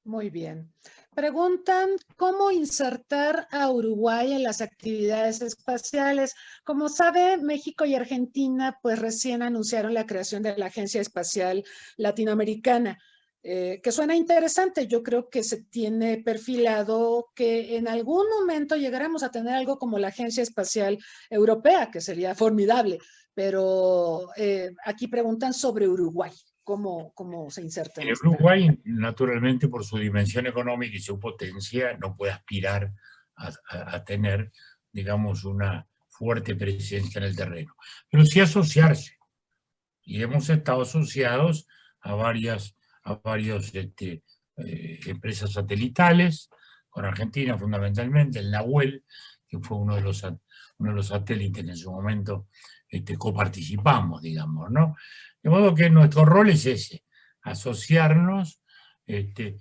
Muy bien. Preguntan cómo insertar a Uruguay en las actividades espaciales. Como sabe, México y Argentina pues recién anunciaron la creación de la Agencia Espacial Latinoamericana, que suena interesante. Yo creo que se tiene perfilado que en algún momento llegaremos a tener algo como la Agencia Espacial Europea, que sería formidable. Pero aquí preguntan sobre Uruguay. ¿Cómo se inserta en Uruguay, naturalmente, por su dimensión económica y su potencia, no puede aspirar a tener, digamos, una fuerte presencia en el terreno. Pero sí asociarse. Y hemos estado asociados a varias empresas satelitales, con Argentina fundamentalmente, el Nahuel, que fue uno de los satélites que en su momento coparticipamos, digamos, ¿no? De modo que nuestro rol es ese, asociarnos en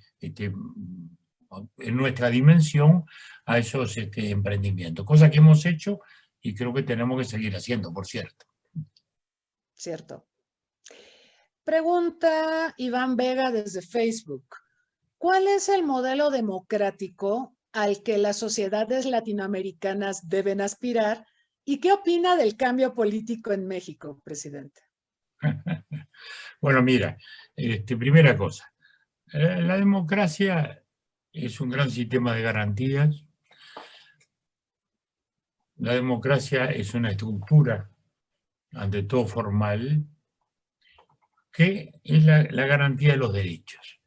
nuestra dimensión a esos emprendimientos, cosa que hemos hecho y creo que tenemos que seguir haciendo, por cierto. Cierto. Pregunta Iván Vega desde Facebook. ¿Cuál es el modelo democrático al que las sociedades latinoamericanas deben aspirar? ¿Y qué opina del cambio político en México, presidente? Bueno, mira, primera cosa, la democracia es un gran sistema de garantías. La democracia es una estructura, ante todo formal, que es la garantía de los derechos.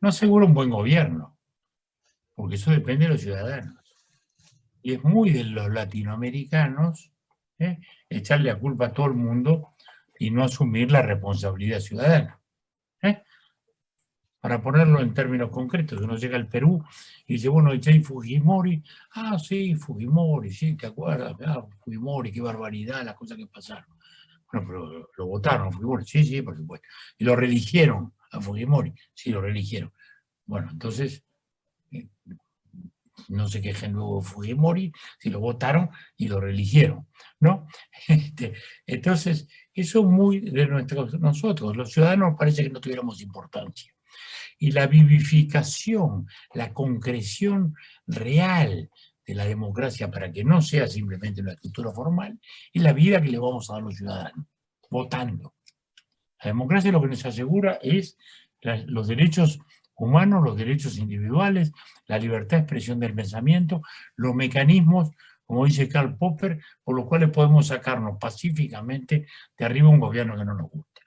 No asegura un buen gobierno, porque eso depende de los ciudadanos. Y es muy de los latinoamericanos echarle la culpa a todo el mundo y no asumir la responsabilidad ciudadana. Para ponerlo en términos concretos, uno llega al Perú y dice, bueno, ¿y Fujimori? Ah, sí, Fujimori, sí, ¿te acuerdas? Ah, Fujimori, qué barbaridad, las cosas que pasaron. Bueno, pero lo votaron a Fujimori, sí, por supuesto. Y lo reeligieron a Fujimori, sí, lo reeligieron. Bueno, entonces, no se quejen luego de Fujimori, si lo votaron y lo reeligieron, ¿no? Entonces, eso es muy de nosotros, los ciudadanos parece que no tuviéramos importancia. Y la vivificación, la concreción real de la democracia para que no sea simplemente una estructura formal, es la vida que le vamos a dar a los ciudadanos, votando. La democracia lo que nos asegura es los derechos humanos, los derechos individuales, la libertad de expresión del pensamiento, los mecanismos, como dice Karl Popper, por los cuales podemos sacarnos pacíficamente de arriba un gobierno que no nos guste.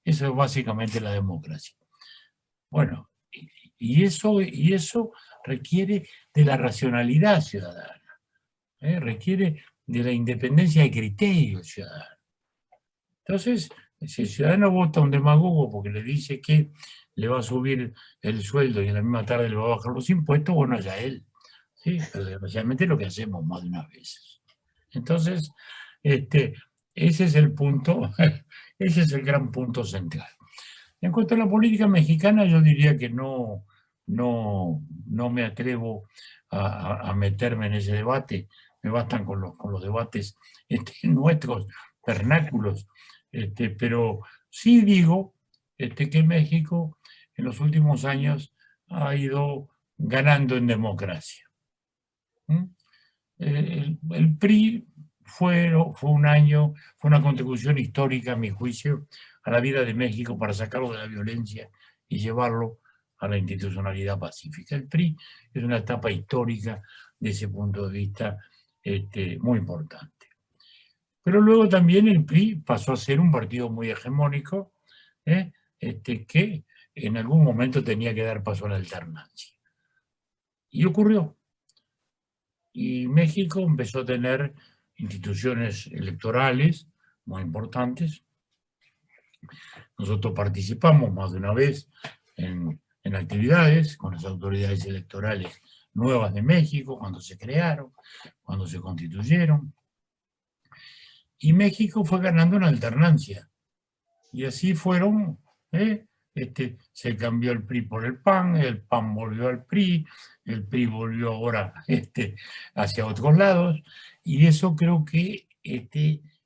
Eso es básicamente la democracia. Bueno, y eso requiere de la racionalidad ciudadana, requiere de la independencia de criterio ciudadano. Entonces, si el ciudadano vota a un demagogo porque le dice que le va a subir el sueldo y en la misma tarde le va a bajar los impuestos, bueno, ya él. ¿Sí? Pero desgraciadamente es lo que hacemos más de una vez. Entonces, ese es el punto, ese es el gran punto central. En cuanto a la política mexicana, yo diría que no me atrevo a meterme en ese debate. me bastan con los debates nuestros, vernáculos. Pero sí digo que México en los últimos años ha ido ganando en democracia. El PRI fue una contribución histórica, a mi juicio, a la vida de México para sacarlo de la violencia y llevarlo a la institucionalidad pacífica. El PRI es una etapa histórica de ese punto de vista muy importante. Pero luego también el PRI pasó a ser un partido muy hegemónico, que en algún momento tenía que dar paso a la alternancia. Y ocurrió. Y México empezó a tener instituciones electorales muy importantes. Nosotros participamos más de una vez en actividades con las autoridades electorales nuevas de México, cuando se crearon, cuando se constituyeron. Y México fue ganando en alternancia. Y así fueron, se cambió el PRI por el PAN volvió al PRI, el PRI volvió ahora hacia otros lados, y eso creo que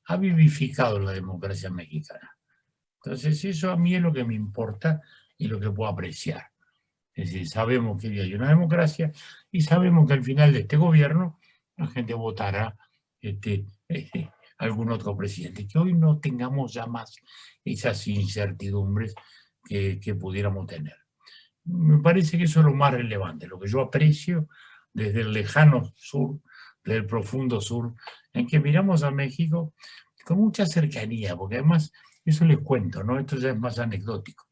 ha vivificado la democracia mexicana. Entonces eso a mí es lo que me importa y lo que puedo apreciar. Es decir, sabemos que hay una democracia y sabemos que al final de este gobierno la gente votará algún otro presidente, que hoy no tengamos ya más esas incertidumbres que pudiéramos tener. Me parece que eso es lo más relevante, lo que yo aprecio desde el lejano sur, del profundo sur, en que miramos a México con mucha cercanía, porque además, eso les cuento, ¿no? Esto ya es más anecdótico.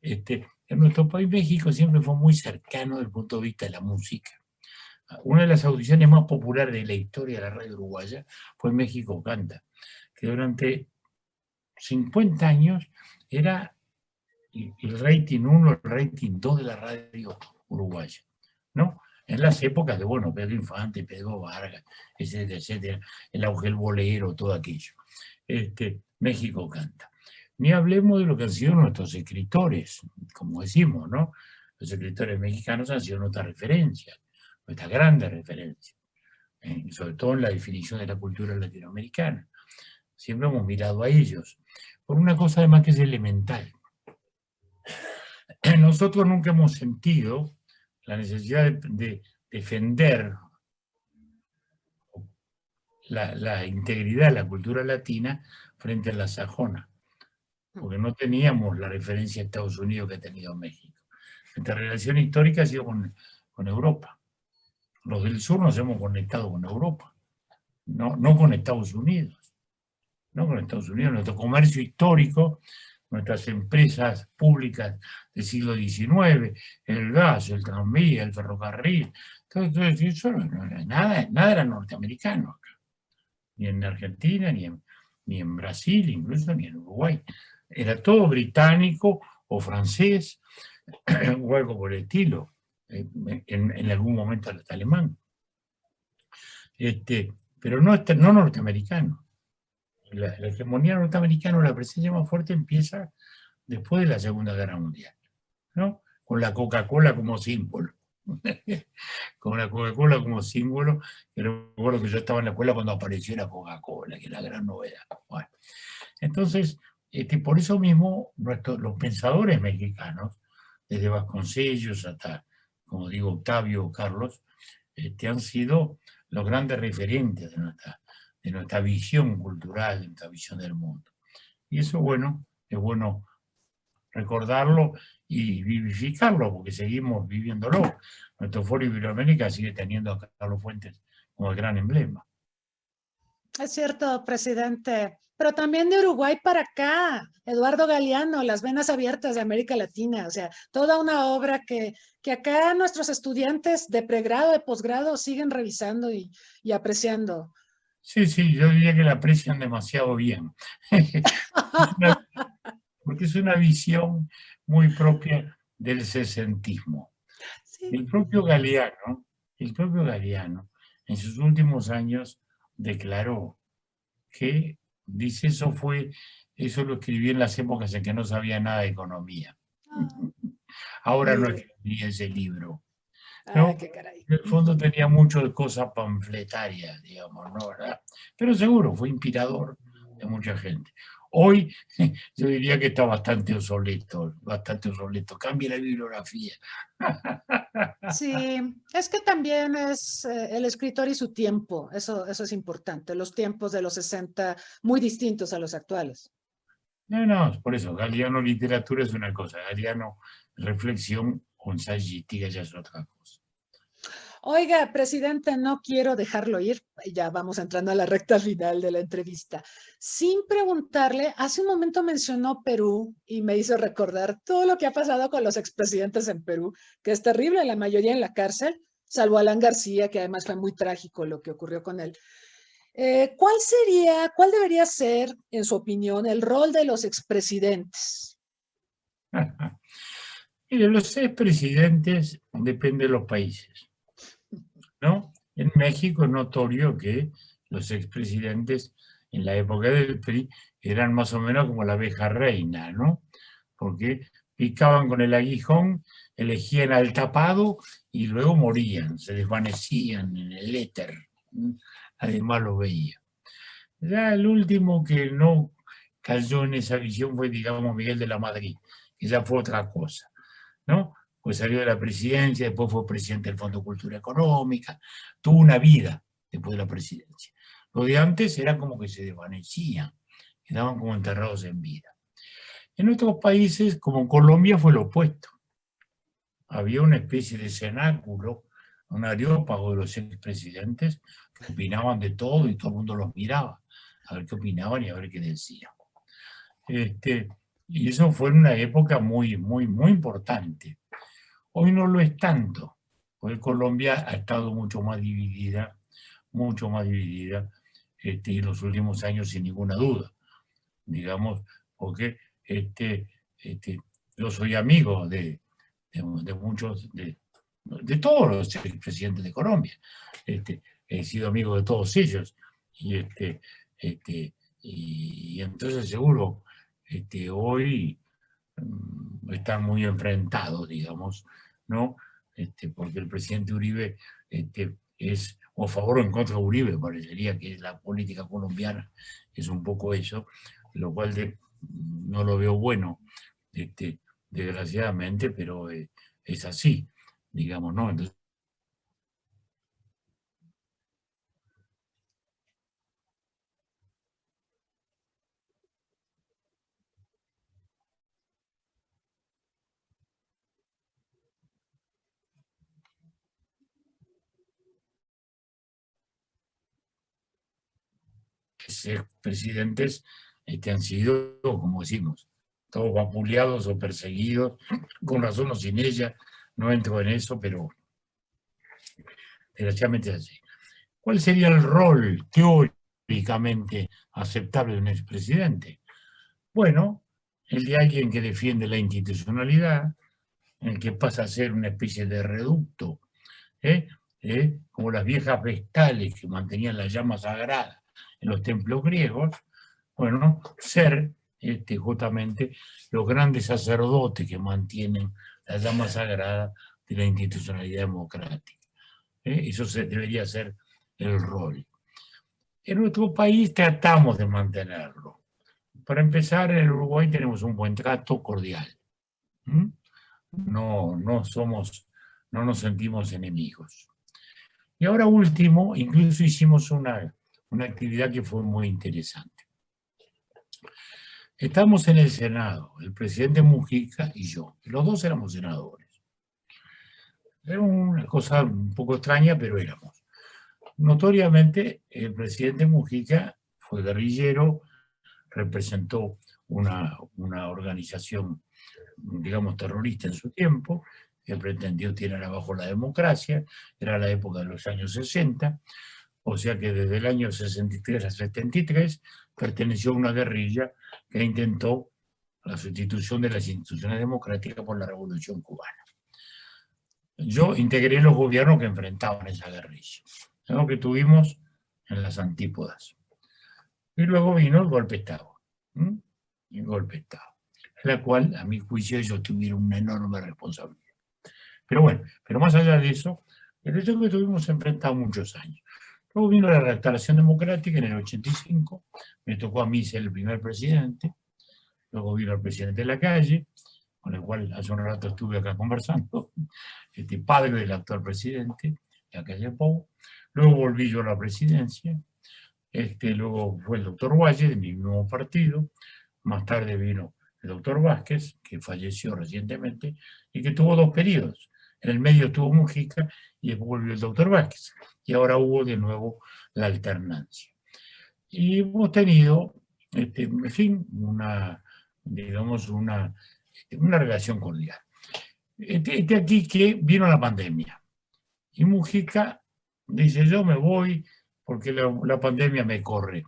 En nuestro país, México, siempre fue muy cercano desde el punto de vista de la música. Una de las audiciones más populares de la historia de la radio uruguaya fue México Canta, que durante 50 años era el rating 1, el rating 2 de la radio uruguaya, ¿no? En las épocas de, bueno, Pedro Infante, Pedro Vargas, etcétera, etcétera, el auge del bolero, todo aquello. México Canta. Ni hablemos de lo que han sido nuestros escritores, como decimos, ¿no? Los escritores mexicanos han sido nuestra referencia, nuestra grande referencia, sobre todo en la definición de la cultura latinoamericana. Siempre hemos mirado a ellos, por una cosa además que es elemental. Nosotros nunca hemos sentido la necesidad de defender la integridad de la cultura latina frente a la sajona, porque no teníamos la referencia a Estados Unidos que ha tenido México. Nuestra relación histórica ha sido con Europa. Los del sur nos hemos conectado con Europa, no con Estados Unidos. No con Estados Unidos. Nuestro comercio histórico, nuestras empresas públicas del siglo XIX, el gas, el tranvía, el ferrocarril, todo eso, nada era norteamericano acá. Ni en Argentina, ni en Brasil, incluso ni en Uruguay. Era todo británico o francés o algo por el estilo. En algún momento hasta alemán. Pero no norteamericano. La hegemonía norteamericana, la presencia más fuerte empieza después de la Segunda Guerra Mundial, ¿no? Con la Coca-Cola como símbolo. Con la Coca-Cola como símbolo, que recuerdo que yo estaba en la escuela cuando apareció la Coca-Cola, que es la gran novedad. Bueno, entonces, por eso mismo, los pensadores mexicanos, desde Vasconcellos hasta, como digo, Octavio o Carlos, han sido los grandes referentes de nuestra visión cultural, de nuestra visión del mundo. Y eso, bueno, es bueno recordarlo y vivificarlo, porque seguimos viviéndolo. Nuestro Foro Iberoamérica sigue teniendo a Carlos Fuentes como el gran emblema. Es cierto, presidente. Pero también de Uruguay para acá, Eduardo Galeano, Las Venas Abiertas de América Latina, o sea, toda una obra que acá nuestros estudiantes de pregrado, de posgrado siguen revisando y apreciando. Sí, yo diría que la aprecian demasiado bien. Porque es una visión muy propia del sesentismo. Sí. El propio Galeano, en sus últimos años declaró que, dice, eso lo escribí en las épocas en que no sabía nada de economía. Ahora no escribí ese libro. Ah, ¿no? qué caray. En el fondo tenía mucho de cosa panfletaria, digamos, ¿no? ¿Verdad? Pero seguro fue inspirador de mucha gente. Hoy yo diría que está bastante obsoleto, bastante obsoleto. Cambia la bibliografía. Sí, es que también es el escritor y su tiempo, eso es importante, los tiempos de los 60 muy distintos a los actuales. No, no, por eso, Galeano literatura es una cosa, Galeano reflexión o ensayística ya es otra cosa. Oiga, presidente, no quiero dejarlo ir, ya vamos entrando a la recta final de la entrevista. Sin preguntarle, hace un momento mencionó Perú y me hizo recordar todo lo que ha pasado con los expresidentes en Perú, que es terrible, la mayoría en la cárcel, salvo Alan García, que además fue muy trágico lo que ocurrió con él. ¿Cuál debería ser, en su opinión, el rol de los expresidentes? Mire, los expresidentes depende de los países, ¿no? En México es notorio que los expresidentes en la época del PRI eran más o menos como la abeja reina, ¿no? Porque picaban con el aguijón, elegían al tapado y luego morían, se desvanecían en el éter. Además lo veía. Ya el último que no cayó en esa visión fue, digamos, Miguel de la Madrid, que ya fue otra cosa, ¿no? Pues salió de la presidencia, después fue presidente del Fondo de Cultura Económica, tuvo una vida después de la presidencia. Lo de antes era como que se desvanecían, quedaban como enterrados en vida. En otros países, como Colombia, fue lo opuesto. Había una especie de cenáculo, un areópago de los expresidentes que opinaban de todo y todo el mundo los miraba a ver qué opinaban y a ver qué decían. Y eso fue en una época muy, muy, muy importante. Hoy no lo es tanto, porque Colombia ha estado mucho más dividida en los últimos años sin ninguna duda, digamos, porque yo soy amigo de muchos, de todos los presidentes de Colombia. He sido amigo de todos ellos. Y, y entonces seguro hoy están muy enfrentados, digamos, ¿no? Porque el presidente Uribe es o a favor o en contra de Uribe, parecería que la política colombiana es un poco eso, lo cual no lo veo bueno, desgraciadamente, pero es así, digamos, ¿no? Entonces, presidentes han sido, como decimos, todos vapuleados o perseguidos, con razón o sin ella, no entro en eso, pero desgraciadamente es así. ¿Cuál sería el rol teóricamente aceptable de un expresidente? Bueno, el de alguien que defiende la institucionalidad, el que pasa a ser una especie de reducto, como las viejas vestales que mantenían la llama sagrada en los templos griegos, bueno, ser justamente los grandes sacerdotes que mantienen la llama sagrada de la institucionalidad democrática. Eso debería ser el rol. En nuestro país tratamos de mantenerlo. Para empezar, en el Uruguay tenemos un buen trato cordial. No nos sentimos enemigos. Y ahora último, incluso hicimos una actividad que fue muy interesante. Estamos en el Senado, el presidente Mujica y yo. Los dos éramos senadores. Era una cosa un poco extraña, pero éramos. Notoriamente, el presidente Mujica fue guerrillero, representó una organización, digamos, terrorista en su tiempo, que pretendió tirar abajo la democracia, era la época de los años 60, o sea que desde el año 63 a 73 perteneció a una guerrilla que intentó la sustitución de las instituciones democráticas por la Revolución Cubana. Yo integré los gobiernos que enfrentaban esa guerrilla, lo que tuvimos en las antípodas. Y luego vino el golpe de Estado. El golpe de Estado, en la cual, a mi juicio, ellos tuvieron una enorme responsabilidad. Pero bueno, pero más allá de eso, el hecho es que estuvimos enfrentados muchos años. Luego vino la restauración democrática en el 85, me tocó a mí ser el primer presidente, luego vino el presidente de la calle, con el cual hace un rato estuve acá conversando, padre del actual presidente, de la calle Pou. Luego volví yo a la presidencia, luego fue el doctor Valle, de mi mismo partido, más tarde vino el doctor Vázquez, que falleció recientemente, y que tuvo 2 periodos. En el medio estuvo Mujica y después volvió el doctor Vázquez. Y ahora hubo de nuevo la alternancia. Y hemos tenido, en fin, digamos, una relación cordial. Aquí que vino la pandemia. Y Mujica dice, yo me voy porque la pandemia me corre.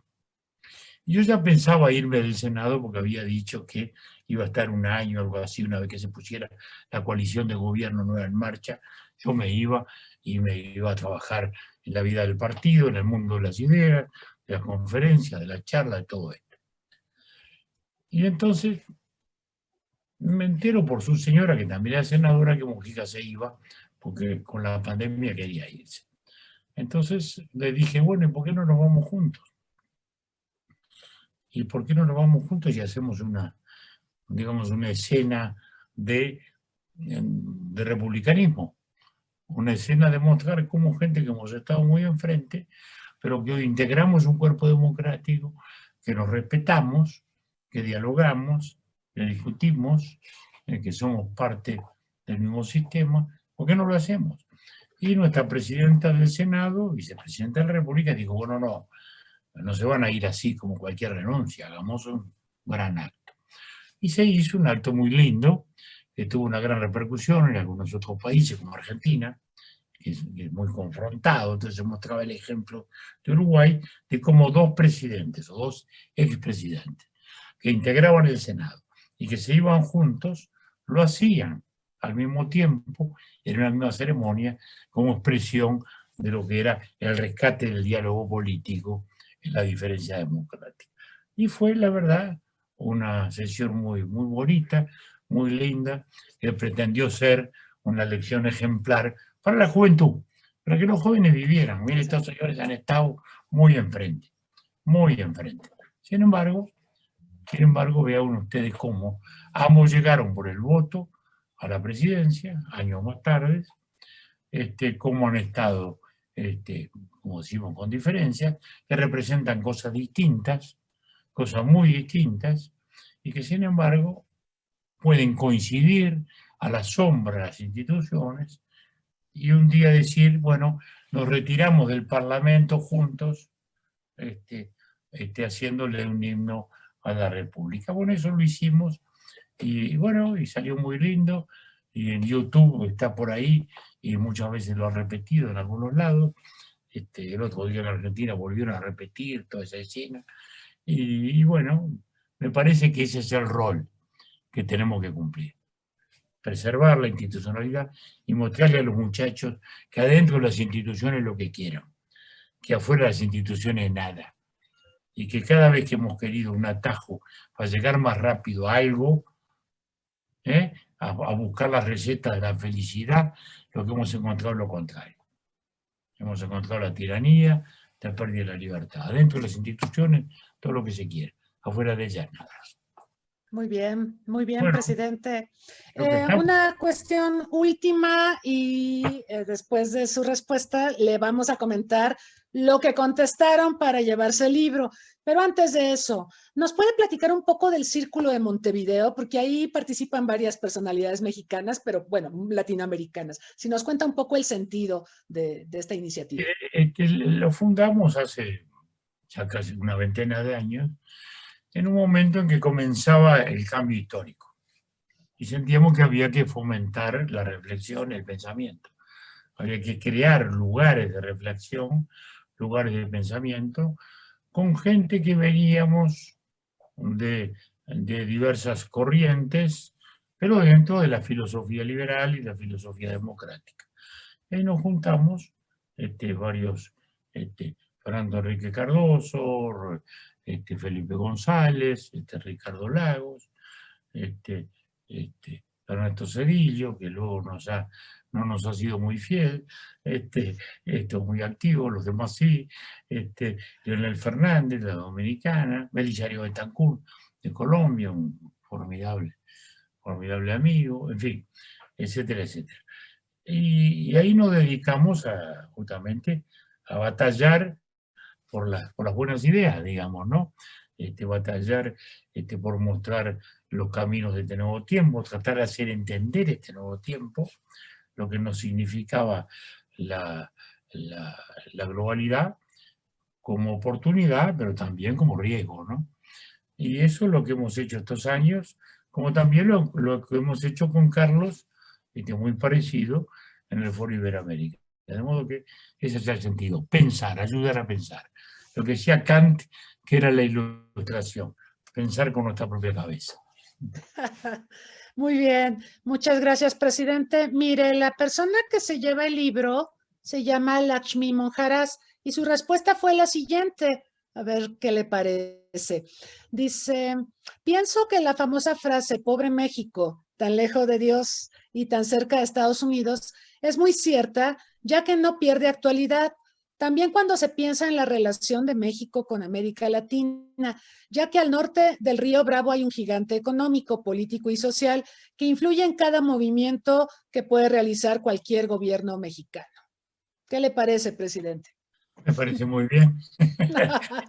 Yo ya pensaba irme del Senado porque había dicho que iba a estar un año, algo así, una vez que se pusiera la coalición de gobierno nueva en marcha, yo me iba a trabajar en la vida del partido, en el mundo de las ideas, de las conferencias, de las charlas, de todo esto. Y entonces me entero por su señora, que también era senadora, que Mujica se iba porque con la pandemia quería irse. Entonces le dije, bueno, ¿y por qué no nos vamos juntos? ¿Y por qué no nos vamos juntos y hacemos digamos, una escena de republicanismo? Una escena de mostrar cómo gente que hemos estado muy enfrente, pero que hoy integramos un cuerpo democrático, que nos respetamos, que dialogamos, que discutimos, que somos parte del mismo sistema. ¿Por qué no lo hacemos? Y nuestra presidenta del Senado, vicepresidenta de la República, dijo, bueno, no se van a ir así como cualquier renuncia, hagamos un gran acto. Y se hizo un acto muy lindo, que tuvo una gran repercusión en algunos otros países, como Argentina, que es muy confrontado. Entonces se mostraba el ejemplo de Uruguay, de cómo 2 presidentes o 2 expresidentes que integraban el Senado y que se iban juntos, lo hacían al mismo tiempo, en una misma ceremonia, como expresión de lo que era el rescate del diálogo político en la diferencia democrática. Y fue, la verdad, una sesión muy, muy bonita, muy linda, que pretendió ser una lección ejemplar para la juventud, para que los jóvenes vivieran. Miren, estos señores han estado muy enfrente, muy enfrente. Sin embargo, vean ustedes cómo ambos llegaron por el voto a la presidencia, años más tarde, cómo han estado, como decimos, con diferencias, que representan cosas distintas, cosas muy distintas, y que sin embargo pueden coincidir a la sombra de las instituciones y un día decir, bueno, nos retiramos del Parlamento juntos, haciéndole un himno a la República. Bueno, eso lo hicimos y bueno, y salió muy lindo, y en YouTube está por ahí, y muchas veces lo ha repetido en algunos lados. El otro día en Argentina volvieron a repetir toda esa escena, y bueno, me parece que ese es el rol que tenemos que cumplir. Preservar la institucionalidad y mostrarle a los muchachos que adentro de las instituciones lo que quieran, que afuera de las instituciones nada. Y que cada vez que hemos querido un atajo para llegar más rápido a algo, a buscar las recetas de la felicidad, lo que hemos encontrado es lo contrario. Hemos encontrado la tiranía, la pérdida de la libertad. Adentro de las instituciones, todo lo que se quiere. Afuera de ellas, nada. Muy bien, bueno, presidente. Una una cuestión última y después de su respuesta le vamos a comentar lo que contestaron para llevarse el libro. Pero antes de eso, ¿nos puede platicar un poco del Círculo de Montevideo? Porque ahí participan varias personalidades mexicanas, pero bueno, latinoamericanas. Si nos cuenta un poco el sentido de esta iniciativa. Lo fundamos hace ya casi una veintena de años, en un momento en que comenzaba el cambio histórico. Y sentíamos que había que fomentar la reflexión, el pensamiento. Había que crear lugares de reflexión, lugares de pensamiento, con gente que veníamos de diversas corrientes, pero dentro de la filosofía liberal y la filosofía democrática. Y nos juntamos varios, Fernando Enrique Cardoso, Felipe González, Ricardo Lagos, Ernesto Zedillo, que luego nos ha no nos ha sido muy fiel, muy activo, los demás sí, Leonel Fernández, la dominicana, Belisario Betancur, de Colombia, un formidable amigo, en fin, etcétera, etcétera. Y ahí nos dedicamos justamente a batallar por las buenas ideas, digamos, ¿no? Batallar por mostrar los caminos de este nuevo tiempo, tratar de hacer entender este nuevo tiempo, lo que nos significaba la, la globalidad como oportunidad, pero también como riesgo, ¿no? Y eso es lo que hemos hecho estos años, como también lo que hemos hecho con Carlos, muy parecido, en el Foro Iberoamérica. De modo que ese es el sentido, pensar, ayudar a pensar. Lo que decía Kant, que era la ilustración, pensar con nuestra propia cabeza. Muy bien, muchas gracias, presidente. Mire, la persona que se lleva el libro se llama Lakshmi Monjaras y su respuesta fue la siguiente. A ver qué le parece. Dice, pienso que la famosa frase, pobre México, tan lejos de Dios y tan cerca de Estados Unidos, es muy cierta, ya que no pierde actualidad. También cuando se piensa en la relación de México con América Latina, ya que al norte del río Bravo hay un gigante económico, político y social que influye en cada movimiento que puede realizar cualquier gobierno mexicano. ¿Qué le parece, presidente? Me parece muy bien.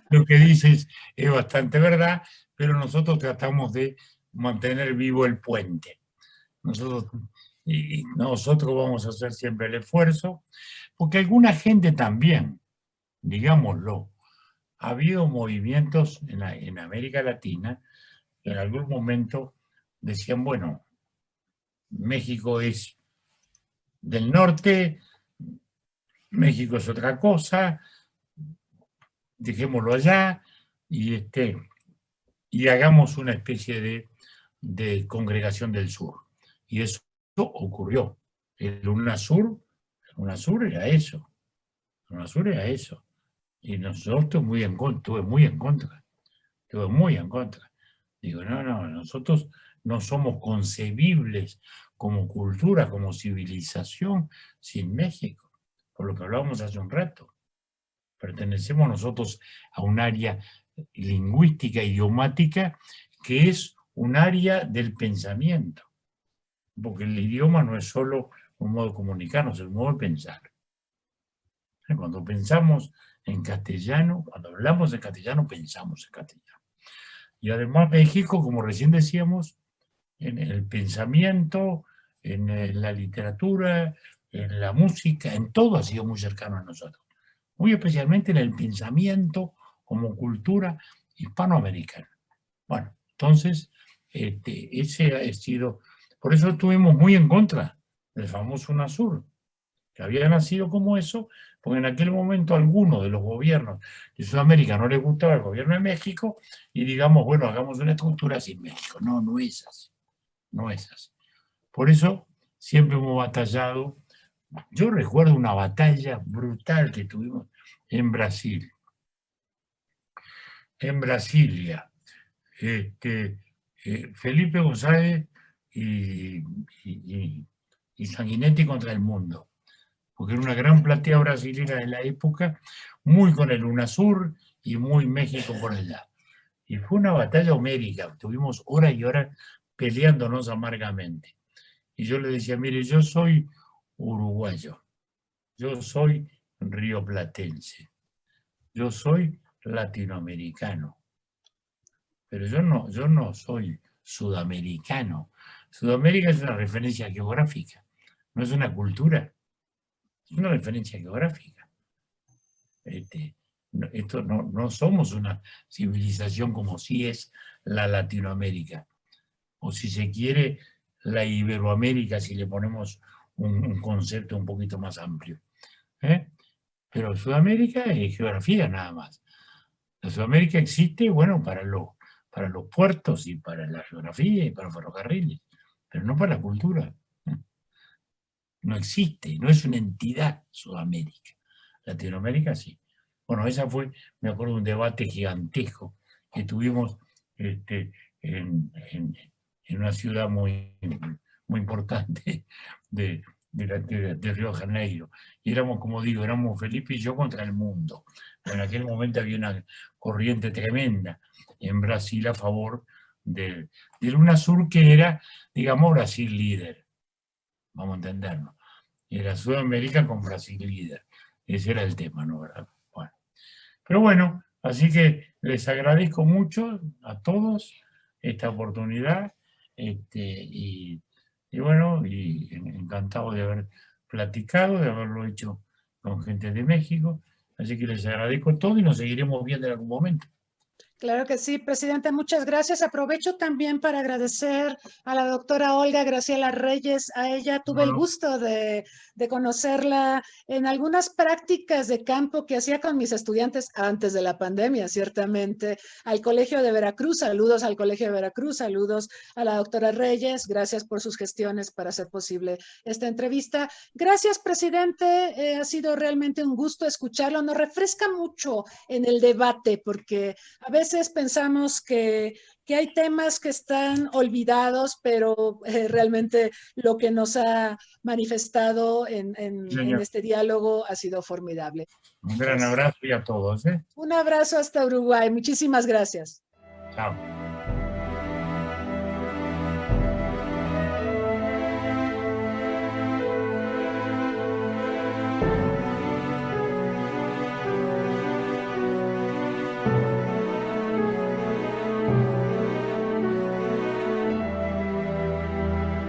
Lo que dices es bastante verdad, pero nosotros tratamos de mantener vivo el puente. Nosotros vamos a hacer siempre el esfuerzo, porque alguna gente también, digámoslo, ha habido movimientos en América Latina que en algún momento decían, bueno, México es del norte, México es otra cosa, dejémoslo allá y hagamos una especie de congregación del sur. Y eso ocurrió. El UNASUR era eso. El UNASUR era eso. Y nosotros estuve muy en contra. Digo, no, nosotros no somos concebibles como cultura, como civilización sin México, por lo que hablábamos hace un rato. Pertenecemos nosotros a un área lingüística, idiomática, que es un área del pensamiento, porque el idioma no es solo un modo de comunicarnos, es un modo de pensar. Cuando pensamos en castellano, cuando hablamos en castellano, pensamos en castellano. Y además México, como recién decíamos, en el pensamiento, en la literatura, en la música, en todo ha sido muy cercano a nosotros. Muy especialmente en el pensamiento como cultura hispanoamericana. Bueno, entonces, ese ha sido, por eso estuvimos muy en contra del famoso UNASUR, que había nacido como eso, porque en aquel momento algunos de los gobiernos de Sudamérica no les gustaba el gobierno de México y digamos, bueno, hagamos una estructura sin México. No, no es así. No es así. Por eso siempre hemos batallado. Yo recuerdo una batalla brutal que tuvimos en Brasil. En Brasilia. Felipe González y Sanguinetti contra el mundo. Porque era una gran platea brasilera de la época, muy con el UNASUR y muy México por allá. Y fue una batalla homérica. Tuvimos horas y horas peleándonos amargamente. Y yo le decía, mire, yo soy uruguayo, yo soy rioplatense, yo soy latinoamericano, pero yo no soy sudamericano. Sudamérica es una referencia geográfica, no es una cultura, es una referencia geográfica. No somos una civilización como si es la Latinoamérica, o si se quiere, la Iberoamérica, si le ponemos un concepto un poquito más amplio. Pero Sudamérica es geografía nada más. La Sudamérica existe, bueno, para los puertos y para la geografía y para los ferrocarriles, pero no para la cultura. No existe, no es una entidad Sudamérica. Latinoamérica sí. Bueno, esa fue, me acuerdo, un debate gigantesco que tuvimos en una ciudad muy, muy importante de de Río de Janeiro. Y éramos, como digo, éramos Felipe y yo contra el mundo. En aquel momento había una corriente tremenda en Brasil a favor del UNASUR, que era, digamos, Brasil líder. Vamos a entendernos. Era Sudamérica con Brasil líder. Ese era el tema, ¿no? ¿Verdad? Bueno. Pero bueno, así que les agradezco mucho a todos esta oportunidad. Y bueno, y encantado de haber platicado, de haberlo hecho con gente de México. Así que les agradezco todo y nos seguiremos viendo en algún momento. Claro que sí, presidente, muchas gracias. Aprovecho también para agradecer a la doctora Olga Graciela Reyes. A ella tuve el gusto de conocerla en algunas prácticas de campo que hacía con mis estudiantes antes de la pandemia, ciertamente. Al Colegio de Veracruz, saludos al Colegio de Veracruz, saludos a la doctora Reyes. Gracias por sus gestiones para hacer posible esta entrevista. Gracias, presidente. Ha sido realmente un gusto escucharlo. Nos refresca mucho en el debate porque a veces pensamos que hay temas que están olvidados, pero realmente lo que nos ha manifestado en este diálogo ha sido formidable. Un gran abrazo y a todos. Un abrazo hasta Uruguay. Muchísimas gracias. Chao.